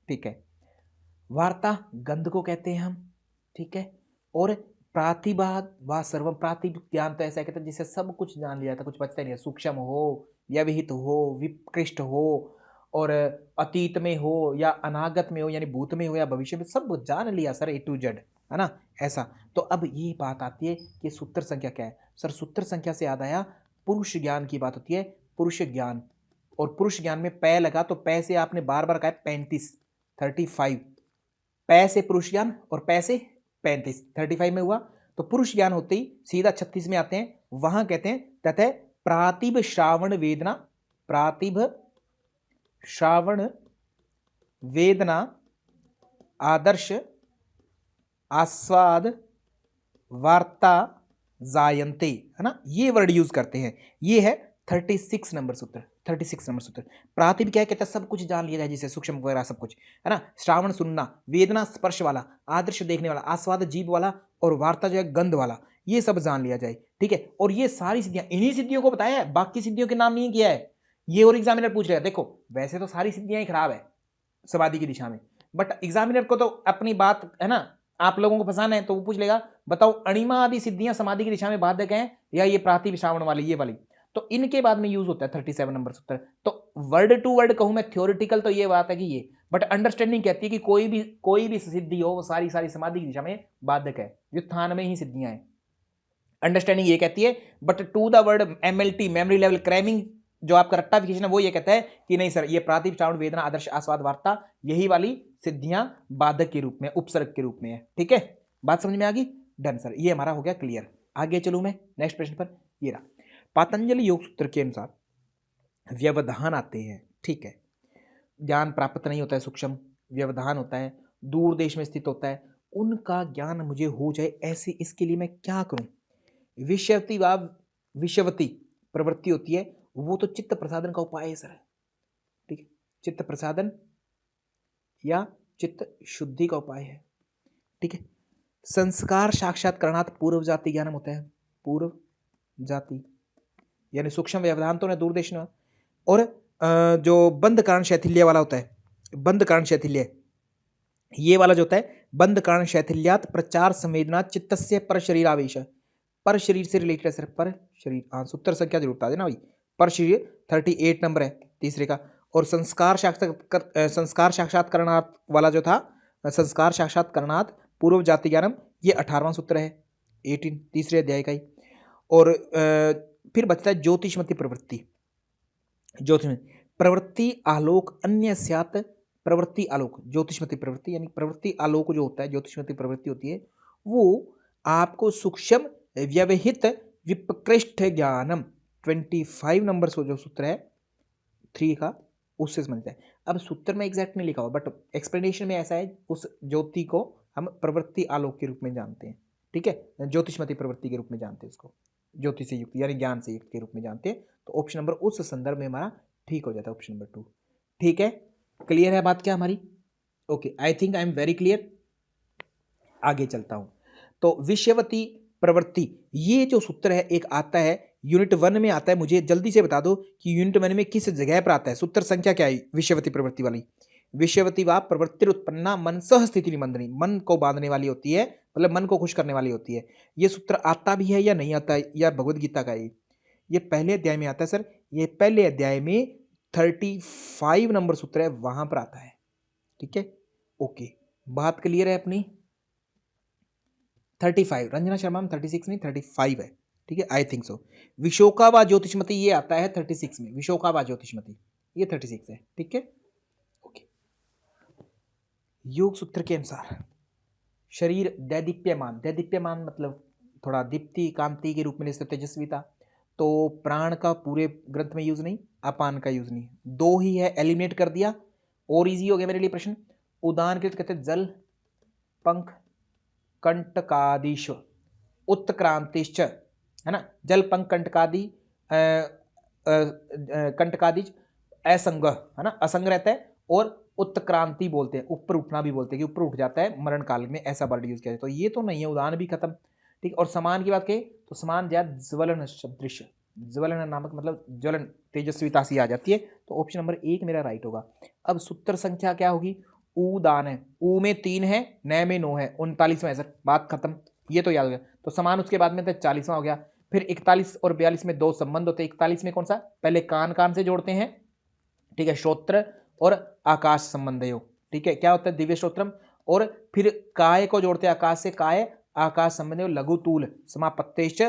ठीक है। वार्ता गंध को कहते हैं हम, ठीक है। और प्रातिभा व सर्वम, प्रातिभ ज्ञान तो ऐसा कहते हैं जिससे सब कुछ जान लिया था, कुछ बचता ही नहीं है, सूक्ष्म हो, व्यवहित हो, विकृष्ट हो, और अतीत में हो या अनागत में हो, यानी भूत में हो या भविष्य में, सब जान लिया सर, ए टू जेड, है ना, ऐसा। तो अब ये बात आती है कि सूत्र संख्या क्या है सर, सूत्र संख्या से याद आया, पुरुष ज्ञान की बात होती है, पुरुष ज्ञान। और पुरुष ज्ञान में पै लगा, तो पै से आपने बार बार कहा 35, 35, पै से पुरुष ज्ञान और पै से 35, 35 में हुआ, तो पुरुष ज्ञान होते ही सीधा 36 में आते हैं, वहां कहते हैं तथा प्रातिभ श्रावण वेदना, प्रातिभ श्रावण वेदना आदर्श आस्वाद वार्ता जायंते, है ना, ये वर्ड यूज करते हैं, ये है 36 नंबर सूत्र, 36 नंबर सूत्र। प्रातिभ क्या कहता है, सब कुछ जान लिया जाए जिसे, सूक्ष्म वगैरह सब कुछ, है ना, श्रावण सुनना, वेदना स्पर्श वाला, आदर्श देखने वाला, आस्वाद जीभ वाला, और वार्ता जो है गंध वाला, ये सब जान लिया जाए, ठीक है। और ये सारी सिद्धियां, इन्हीं सिद्धियों को बताया है, बाकी सिद्धियों के नाम नहीं किया है, ये और एग्जामिनर पूछ रहे हैं। देखो वैसे तो सारी सिद्धियां ही खराब है समाधि की दिशा में, बट एग्जामिनर को तो अपनी बात, है ना, आप लोगों को फंसाना है, तो वो पूछ लेगा बताओ अणिमा आदि सिद्धियां समाधि की दिशा में बाधक हैं या ये प्रातिभ श्रावण वाली, ये वाली, तो इनके बाद में यूज होता है 37 नंबर सूत्र। तो वर्ड टू वर्ड कहूं मैं थ्योरेटिकल तो ये बात है कि ये, बट अंडरस्टैंडिंग कहती है कि कोई भी सिद्धि हो वो सारी सारी समाधि की दिशा में बाधक है, व्युत्थान में ही सिद्धियां हैं, अंडरस्टैंडिंग ये कहती है। But to the word MLT, memory level cramming, जो आपका रट्टाफिकेशन है, वो ये कहता है कि नहीं सर, ये प्रातिभ श्रावण वेदना आदर्श आस्वाद वार्ता, यही वाली सिद्धियां बाधक के रूप में, उपसर्ग के रूप में है, ठीक है। बात समझ में आ गई, डन सर, ये हमारा हो गया क्लियर। आगे चलूं मैं नेक्स्ट प्रश्न पर, ये रहा, पातंजलि योग सूत्र के अनुसार व्यवधान आते हैं, ठीक है, ज्ञान प्राप्त नहीं होता है, सूक्ष्म व्यवधान होता है, दूर देश में स्थित होता है, उनका ज्ञान मुझे हो जाए ऐसे, इसके लिए मैं क्या करूं। विषयवती व विषयवती प्रवृत्ति होती है, वो तो चित्त प्रसादन का उपाय है सर, ठीक है, चित्त प्रसादन या चित्त शुद्धि का उपाय है, ठीक है। संस्कार साक्षात्कारणात् पूर्व जाति ज्ञानम होता है, पूर्व जाति यानी सूक्ष्म व्यवधान तो ना दूरदेश में, और जो बंद कारण शैथिल्य वाला होता है, बंद कारण शैथिल्य, ये वाला जो होता है बंद कारण शैथिल्यात प्रचार संवेदना चित्तस्य पर शरीर आवेश, पर शरीर से रिलेटेड है सर, पर शरीर, हाँ सूत्र संख्या जरूर बता देना भाई, पर शरीर 38 नंबर है तीसरे का। और संस्कार साक्षात्कारणार्थ वाला जो था, संस्कार साक्षात्कारणार्थ पूर्व जाति ज्ञानम, ये 18वां सूत्र है, 18 तीसरे अध्याय का ही। और फिर बचता है ज्योतिषमती प्रवृत्ति, ज्योतिषमती प्रवृत्ति आलोक अन्य स्यात्, प्रवृत्ति आलोक ज्योतिषमती प्रवृत्ति, यानी प्रवृत्ति आलोक जो होता है, ज्योतिषमती प्रवृत्ति होती है, वो आपको सूक्ष्म व्यवहित विप्रकृष्ट ज्ञानम, 25 नंबर जो सूत्र है 3 का, उससे समझता है। अब सूत्र में एग्जैक्ट नहीं लिखा हुआ, बट एक्सप्लेनेशन में ऐसा है, उस ज्योति को हम प्रवृत्ति आलोक के रूप में जानते हैं, ठीक है, ज्योतिषमती प्रवृत्ति के रूप में जानते हैं उसको, ज्योति से युक्त यानी ज्ञान से युक्त के रूप में जानते हैं। तो ऑप्शन नंबर उस संदर्भ में हमारा ठीक हो जाता है, ऑप्शन नंबर 2, ठीक है। क्लियर है बात क्या हमारी, okay, I think I am very clear. आगे चलता हूं, तो विषयवती प्रवृत्ति, ये जो सूत्र है एक आता है यूनिट 1 में आता है, मुझे जल्दी से बता दो कि यूनिट 1 में किस जगह पर आता है, सूत्र संख्या क्या है विषयवती प्रवृत्ति वाली। विषयवती व प्रवृत्ति उत्पन्ना मन सह स्थिति निबंधनी, मन को बांधने वाली होती है, मतलब मन को खुश करने वाली होती है। ये सूत्र आता भी है या नहीं आता है, या भगवद गीता का ये पहले अध्याय में आता है सर, ये पहले अध्याय में 35 नंबर सूत्र है, वहां पर आता है, ठीक है, ओके, बात क्लियर है अपनी। 35, रंजना शर्मा में 36 नहीं 35 है, ठीक है, आई थिंक सो। विशोका व ज्योतिषमती ये आता है 36 में, विशोका व ज्योतिषमती ये 36 है, ठीक है, ओके। योग सूत्र के अनुसार शरीर दैदीप्यमान, दैदीप्यमान मतलब थोड़ा दीप्ति कांति के रूप में जैसे तेजस्विता, तो प्राण का पूरे ग्रंथ में यूज नहीं, अपान का यूज नहीं, 2 ही है, एलिमिनेट कर दिया, और इजी हो गया मेरे लिए प्रश्न। उदान के कहते हैं जल पंख कंटकादिश उत्क्रांतिश्च, है ना, जल पंख कंटकादि कंटकादिश असंग, है ना, असंग रहता है, और उत्क्रांति बोलते हैं, ऊपर उठना भी बोलते हैं कि ऊपर उठ जाता है मरण काल में, ऐसा वर्ड यूज किया जाए। तो ये तो नहीं है, उदाहरण भी खत्म। ठीक, और समान की बात करें तो समान ज्यादा ज्वलन सदृश, ज्वलन नामक मतलब ज्वलन तेजस्विता सी आ जाती है। तो ऑप्शन नंबर 1 मेरा राइट होगा। अब सूत्र संख्या क्या होगी, उदान है, ऊ में 3 है, न में 9 है, 39वां है सर, बात खत्म, ये तो याद हो गया। तो समान उसके बाद में 40वां हो गया। फिर 41 और 42 में 2 संबंध होते हैं। 41 में कौन सा, पहले कान कान से जोड़ते हैं, ठीक है, श्रोत्र और आकाश संबंध योग, ठीक है, क्या होता है दिव्य श्रोत्रम, और फिर काय को जोड़ते हैं आकाश से, काय आकाश संबंध लघु तूल समापत्तेश्च,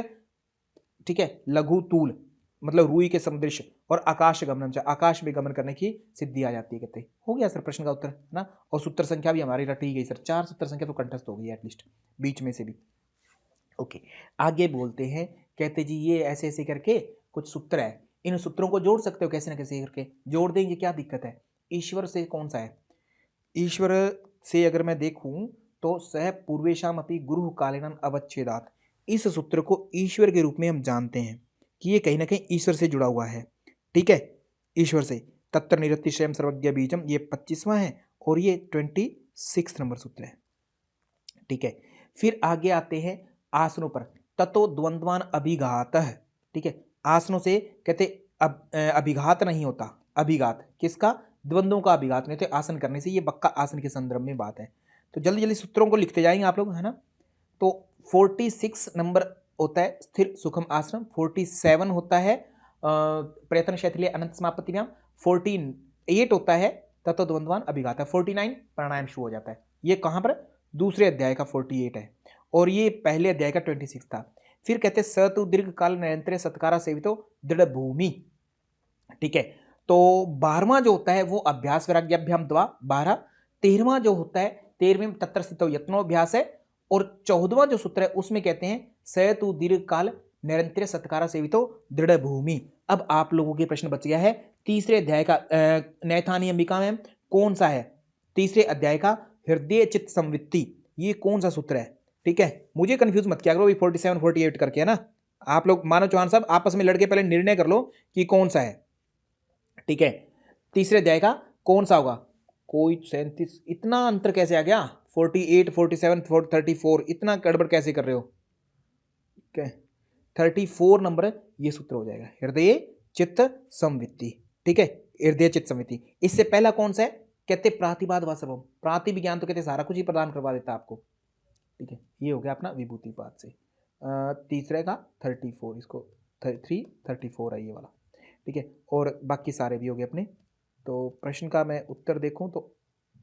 ठीक है, लघु तूल मतलब रूई के सदृश, और आकाश गमनम, आकाश में गमन करने की सिद्धि आ जाती है, कहते हैं। हो गया सर प्रश्न का उत्तर, है ना। और सूत्र संख्या भी हमारी रटी गई सर, 4 सूत्र संख्या तो कंठस्थ हो गई एटलीस्ट बीच में से भी। ओके, आगे बोलते हैं, कहते जी ये ऐसे ऐसे करके कुछ सूत्र है, इन सूत्रों को जोड़ सकते हो कैसे ना कैसे करके, जोड़ देंगे, क्या दिक्कत है। ईश्वर से कौन सा है, ईश्वर से अगर मैं देखूं तो सह पूर्वेशम अपनी गुरु कालीन अवच्छेदात, इस सूत्र को ईश्वर के रूप में हम जानते हैं कि ये कहीं ना कहीं ईश्वर से जुड़ा हुआ है, ठीक है, ईश्वर से। तत्र निरति स्वयं सर्वज्ञ बीजम, ये 25वां है, और ये 26 नंबर सूत्र है, ठीक है। फिर आगे आते हैं आसनों पर, ततो द्वंद्वान अभिघात, ठीक है, आसनों से कहते अभिघात नहीं होता, अभिघात किसका, द्वंद्वों का अभिघात नहीं होता आसन करने से, ये बक्का आसन के संदर्भ में बात है। तो जल्दी जल्दी सूत्रों को लिखते जाएंगे आप लोग, है ना। तो 46 नंबर होता है स्थिर सुखम आसन, 47 होता है प्रयत्न शैथिल्य अनंत समापत्ति नाम, 48 होता है तत्व द्वंद्वान अभिघात, 49 प्राणायाम शुरू हो जाता है। ये कहां पर, दूसरे अध्याय का 48 है, और ये पहले अध्याय का 26 था। फिर कहते हैं सतु दीर्घ काल निरंतर सत्कारा सेवितो दृढ़ भूमि, ठीक है। तो 12वां जो होता है वो अभ्यास वैराग्याभ्याम द्वा 12, 13वां जो होता है 13वें तत्र स्थितो यत्नोभ्यास है, और 14वां जो सूत्र है उसमें कहते हैं सतु दीर्घ काल निरंतर सत्कारा सेवितो दृढ़ भूमि। अब आप लोगों के प्रश्न बच गया है तीसरे अध्याय का, नैथानी अंबिका में कौन सा है, तीसरे अध्याय का हृदय चित्त संवित्ति, ये कौन सा सूत्र है, ठीक है। मुझे कंफ्यूज मत किया करो 47 48 करके, है ना। आप लोग मानो चौहान साहब आपस में लड़के पहले निर्णय कर लो कि कौन सा है, ठीक है। तीसरे अध्याय का कौन सा होगा, कोई 37, इतना अंतर कैसे आ गया, 48 47 34, इतना गड़बड़ कैसे कर रहे हो, ठीक है। 34 नंबर ये सूत्र हो जाएगा, हृदय चित्त संवित्ति, ठीक है, हृदय चित्त संवित्ति। इससे पहला कौन सा है, कहते प्रातिपाद व सर्वम, प्रातिविज्ञान तो कहते सारा कुछ ही प्रदान करवा देता आपको, ठीक है। ये हो गया अपना विभूतिपाद से। तीसरे का 34, इसको 34 है ये वाला, ठीक है, और बाकी सारे भी हो गए अपने। तो प्रश्न का मैं उत्तर देखूं तो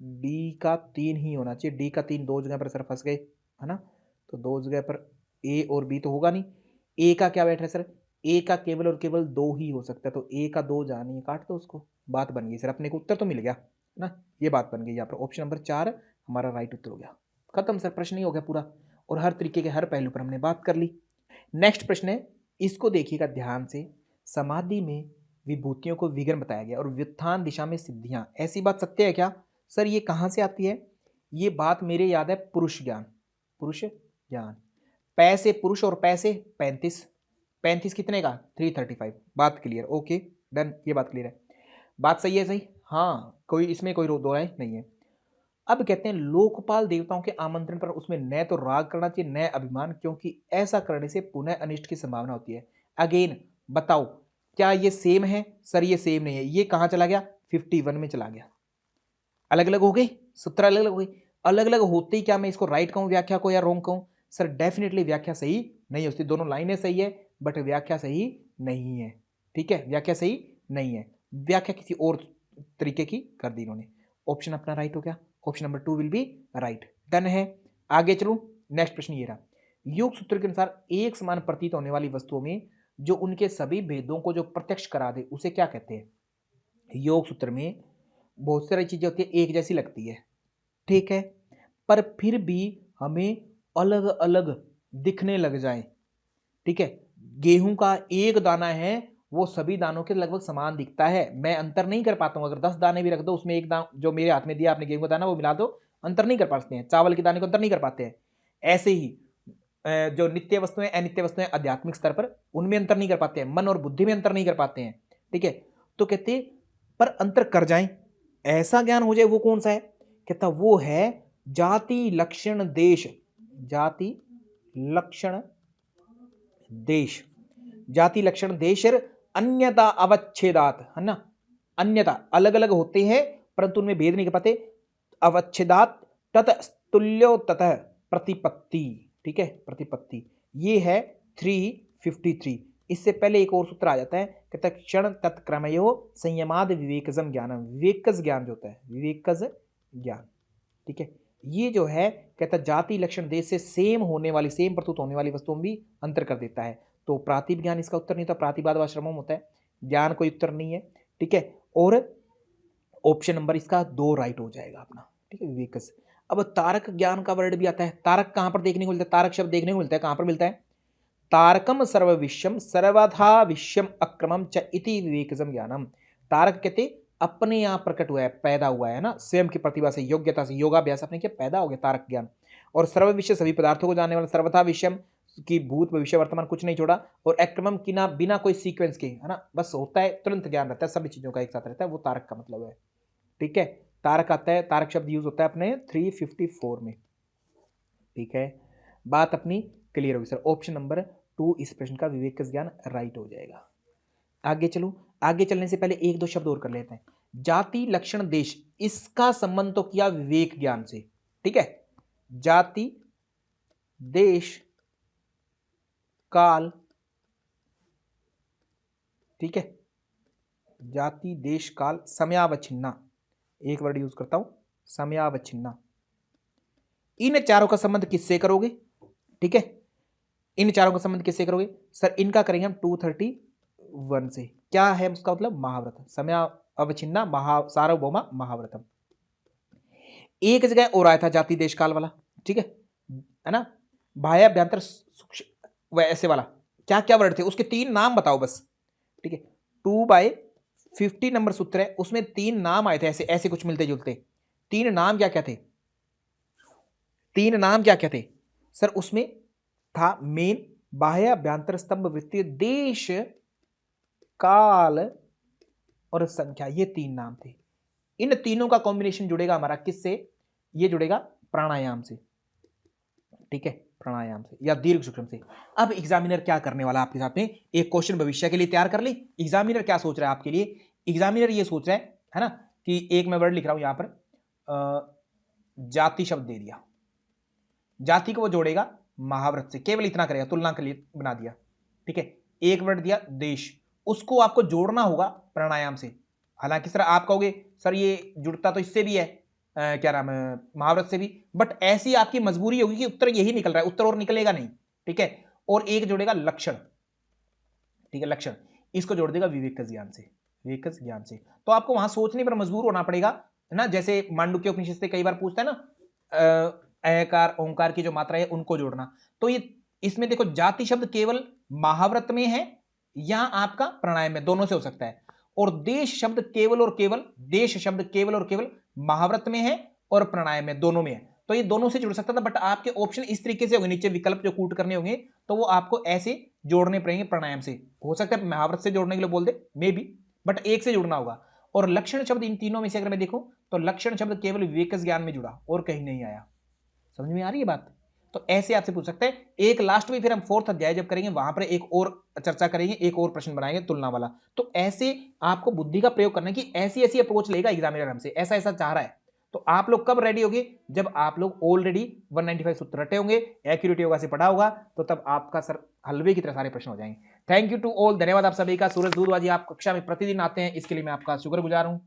डी का 3 ही होना चाहिए, डी का 3 दो जगह पर सर फंस गए, है ना। तो दो जगह पर ए और बी तो होगा नहीं, ए का क्या बैठ रहा है सर, ए का केवल और केवल 2 ही हो सकता है, तो ए का 2 जानिए, काट दो उसको, बात बन गई सर, अपने को उत्तर तो मिल गया, है ना, ये बात बन गई यहाँ पर। ऑप्शन नंबर 4 हमारा राइट उत्तर हो गया, खत्म सर, प्रश्न ही हो गया पूरा, और हर तरीके के हर पहलू पर हमने बात कर ली। नेक्स्ट प्रश्न है, इसको देखिएगा ध्यान से, समाधि में विभूतियों को विघ्न बताया गया और व्युत्थान दिशा में सिद्धियां, ऐसी बात सत्य है क्या सर, ये कहां से आती है, ये बात मेरे याद है पुरुष ज्ञान, पुरुष ज्ञान, पैसे पुरुष और पैसे 35, 35 कितने का 335, बात क्लियर, ओके डन, ये बात क्लियर है, बात सही है, सही, हाँ कोई इसमें कोई दो राय नहीं है। अब कहते हैं लोकपाल देवताओं के आमंत्रण पर उसमें न तो राग करना चाहिए न अभिमान, क्योंकि ऐसा करने से पुनः अनिष्ट की संभावना होती है। अगेन बताओ क्या ये सेम है, सर ये सेम नहीं है, ये कहां चला गया 51 में चला गया, अलग अलग हो गए सूत्र, अलग अलग हो गई, अलग अलग होते ही क्या मैं इसको राइट कहूं व्याख्या को या रॉन्ग कहूं, सर डेफिनेटली व्याख्या सही नहीं होती, दोनों लाइनें सही है बट व्याख्या सही नहीं है, ठीक है, व्याख्या सही नहीं है, व्याख्या किसी और तरीके की कर दी इन्होंने। ऑप्शन अपना राइट हो गया, option number 2 will be right, done है। आगे चलूं, नेक्स्ट प्रश्न ये रहा, योग सूत्र के अनुसार एक समान प्रतीत होने वाली वस्तुओं में जो उनके सभी भेदों को जो प्रत्यक्ष करा दे उसे क्या कहते हैं। योग सूत्र में बहुत सारी चीजें होती है एक जैसी लगती है, ठीक है, पर फिर भी हमें अलग अलग दिखने लग जाए, ठीक है, गेहूं का एक दाना है वो सभी दानों के लगभग समान दिखता है, मैं अंतर नहीं कर पाता हूँ। अगर 10 दाने भी रख दो, उसमें एक दाना जो मेरे हाथ में दिया आपने गेहूं का दाना वो मिला दो, अंतर नहीं कर पाते हैं। चावल के दाने को अंतर नहीं कर पाते हैं। ऐसे ही जो नित्य वस्तुएं अनित्य वस्तुएं आध्यात्मिक स्तर पर उनमें अंतर नहीं कर पाते हैं, मन और बुद्धि में अंतर नहीं कर पाते हैं। ठीक है, तो कहते पर अंतर कर जाएं, ऐसा ज्ञान हो जाए, वो कौन सा है? कहता वो है जाति लक्षण देश। जाति लक्षण देश, जाति लक्षण देश अन्यथा अवच्छेदात, है ना। अन्यथा अलग अलग होते हैं परंतु उनमें भेद नहीं कर पाते। अवच्छेदात तत तुल्यो ततः प्रतिपत्ति। ठीक है, प्रतिपत्ति ये है 353। इससे पहले एक और सूत्र आ जाता है, कहता है क्षण तत्क्रमयो संयमाद विवेकजम ज्ञानम। विवेकज ज्ञान जो होता है, विवेकज ज्ञान। ठीक है, ये जो है कहता जाति लक्षण देश से सेम होने वाली, सेम प्रस्तुत होने वाली वस्तुओं में भी अंतर कर देता है। तो प्रातिभ ज्ञान इसका उत्तर नहीं होता, प्रातिभाद व श्रमम होता है, ज्ञान कोई उत्तर नहीं है। ठीक है, और ऑप्शन नंबर इसका 2 राइट हो जाएगा अपना। ठीक है, विवेकस। अब तारक ज्ञान का वर्ड भी आता है। तारक कहां पर देखने को मिलता है? तारक शब्द देखने को मिलता है, कहां पर मिलता है? तारकम सर्वविश्यम सर्वथा विश्यम अक्रमम च इति विवेकजम ज्ञानम। तारक कहते अपने आप प्रकट हुआ है, पैदा हुआ है ना, स्वयं की प्रतिभा से, योग्यता से, योगाभ्यास अपने किया, पैदा हो गया तारक ज्ञान। और सर्व विषय सभी पदार्थों को जानने वाला, सर्वथा विषयम की भूत भविष्य वर्तमान कुछ नहीं छोड़ा, और अक्रमम की ना, बिना कोई सीक्वेंस के, है ना, बस होता है, तुरंत ज्ञान रहता है, सभी चीजों का एक साथ रहता है, वो तारक का मतलब है। ठीक है, तारक आता है, तारक शब्द यूज होता है अपने 354 में। ठीक है, बात अपनी क्लियर होगी सर। ऑप्शन नंबर 2 इस प्रश्न का विवेक ज्ञान राइट हो जाएगा। आगे चलो, आगे चलने से पहले एक दो शब्द और कर लेते हैं। जाति लक्षण देश, इसका संबंध तो किया विवेक ज्ञान से। ठीक है, जाति देश काल, ठीक है, जाति देश काल समयावच्छिन्ना, एक वर्ड यूज करता हूं, समयावच्छिन्ना। इन चारों का संबंध किससे करोगे? ठीक है, इन चारों का संबंध किससे करोगे सर? इनका करेंगे हम 231 से। क्या है उसका मतलब? महाव्रत, समयावच्छिन्ना सार्वभौमा महाव्रतम। एक जगह और आया था जाति देश काल वाला, ठीक है ना, बाह्याभ्यंतर ऐसे वाला, क्या क्या वर्ड थे उसके? 3 नाम बताओ बस। ठीक है, 2/50 नंबर सूत्र है, उसमें 3 नाम आए थे ऐसे ऐसे कुछ मिलते जुलते। 3 नाम क्या क्या थे? 3 नाम क्या क्या थे सर? उसमें था मेन, बाह्याभ्यंतर स्तंभ वृत्तीय, देश काल और संख्या, ये 3 नाम थे। इन तीनों का कॉम्बिनेशन जुड़ेगा हमारा किससे? ये जुड़ेगा प्राणायाम से। ठीक है, प्राणायाम से या दीर्घ सूक्ष्म से। अब एग्जामिनर क्या करने वाला आपके साथ में, एक क्वेश्चन भविष्य के लिए तैयार कर ली। एग्जामिनर क्या सोच रहा है आपके लिए? एग्जामिनर ये सोच रहा है ना, कि एक मैं वर्ड लिख रहा हूं यहां पर, जाति शब्द दे दिया, जाति को वो जोड़ेगा महाव्रत से, केवल इतना करेगा, तुलना के लिए बना दिया। ठीक है, एक वर्ड दिया देश, उसको आपको जोड़ना होगा प्राणायाम से। हालांकि सर आप कहोगे सर ये जुड़ता तो इससे भी है, क्या नाम है, महाव्रत से भी, बट ऐसी आपकी मजबूरी होगी कि उत्तर यही निकल रहा है, उत्तर और निकलेगा नहीं। ठीक है, और एक जोड़ेगा लक्षण। ठीक है, लक्षण इसको जोड़ देगा विवेक ज्ञान से, विवेक ज्ञान से। तो आपको वहां सोचने पर मजबूर होना पड़ेगा, है ना। जैसे मांडुक्य उपनिषद से कई बार पूछता है ना, अकार ओंकार की जो मात्रा है उनको जोड़ना। तो ये इसमें देखो, जाति शब्द केवल महाव्रत में है या आपका प्राणायाम में, दोनों से हो सकता है। और देश शब्द केवल और केवल, देश शब्द केवल और केवल महाव्रत में है और प्राणायाम में, दोनों में है। तो ये दोनों से जुड़ सकता था, बट आपके ऑप्शन इस तरीके से होंगे, नीचे विकल्प जो कूट करने होंगे तो वो आपको ऐसे जोड़ने पड़ेंगे प्राणायाम से। हो सकता है महाव्रत से जोड़ने के लिए बोल दे मे बी, बट एक से जुड़ना होगा। और लक्षण शब्द इन तीनों में से अगर मैं देखूं तो लक्षण शब्द केवल विवेक ज्ञान में जुड़ा और कहीं नहीं आया। समझ में आ रही है बात? तो ऐसे आपसे पूछ सकते हैं। एक लास्ट में फिर हम 4th अध्याय जब करेंगे वहां पर एक और चर्चा करेंगे, एक और प्रश्न बनाएंगे तुलना वाला। तो ऐसे आपको बुद्धि का प्रयोग करना कि ऐसी ऐसी अप्रोच लेगा एग्जामिनर हमसे, ऐसा ऐसा चाह रहा है। तो आप लोग कब रेडी होगे? जब आप लोग ऑलरेडी 195 सूत्र रटे होंगे, एक्यूरेट योगा से पढ़ा होगा, तो तब आपका सर हलवे की तरह सारे प्रश्न हो जाएंगे। थैंक यू टू ऑल, धन्यवाद आप सभी का। सूरज दूधवाजी आप कक्षा में प्रतिदिन आते हैं, इसके लिए मैं आपका शुक्रगुजार हूं।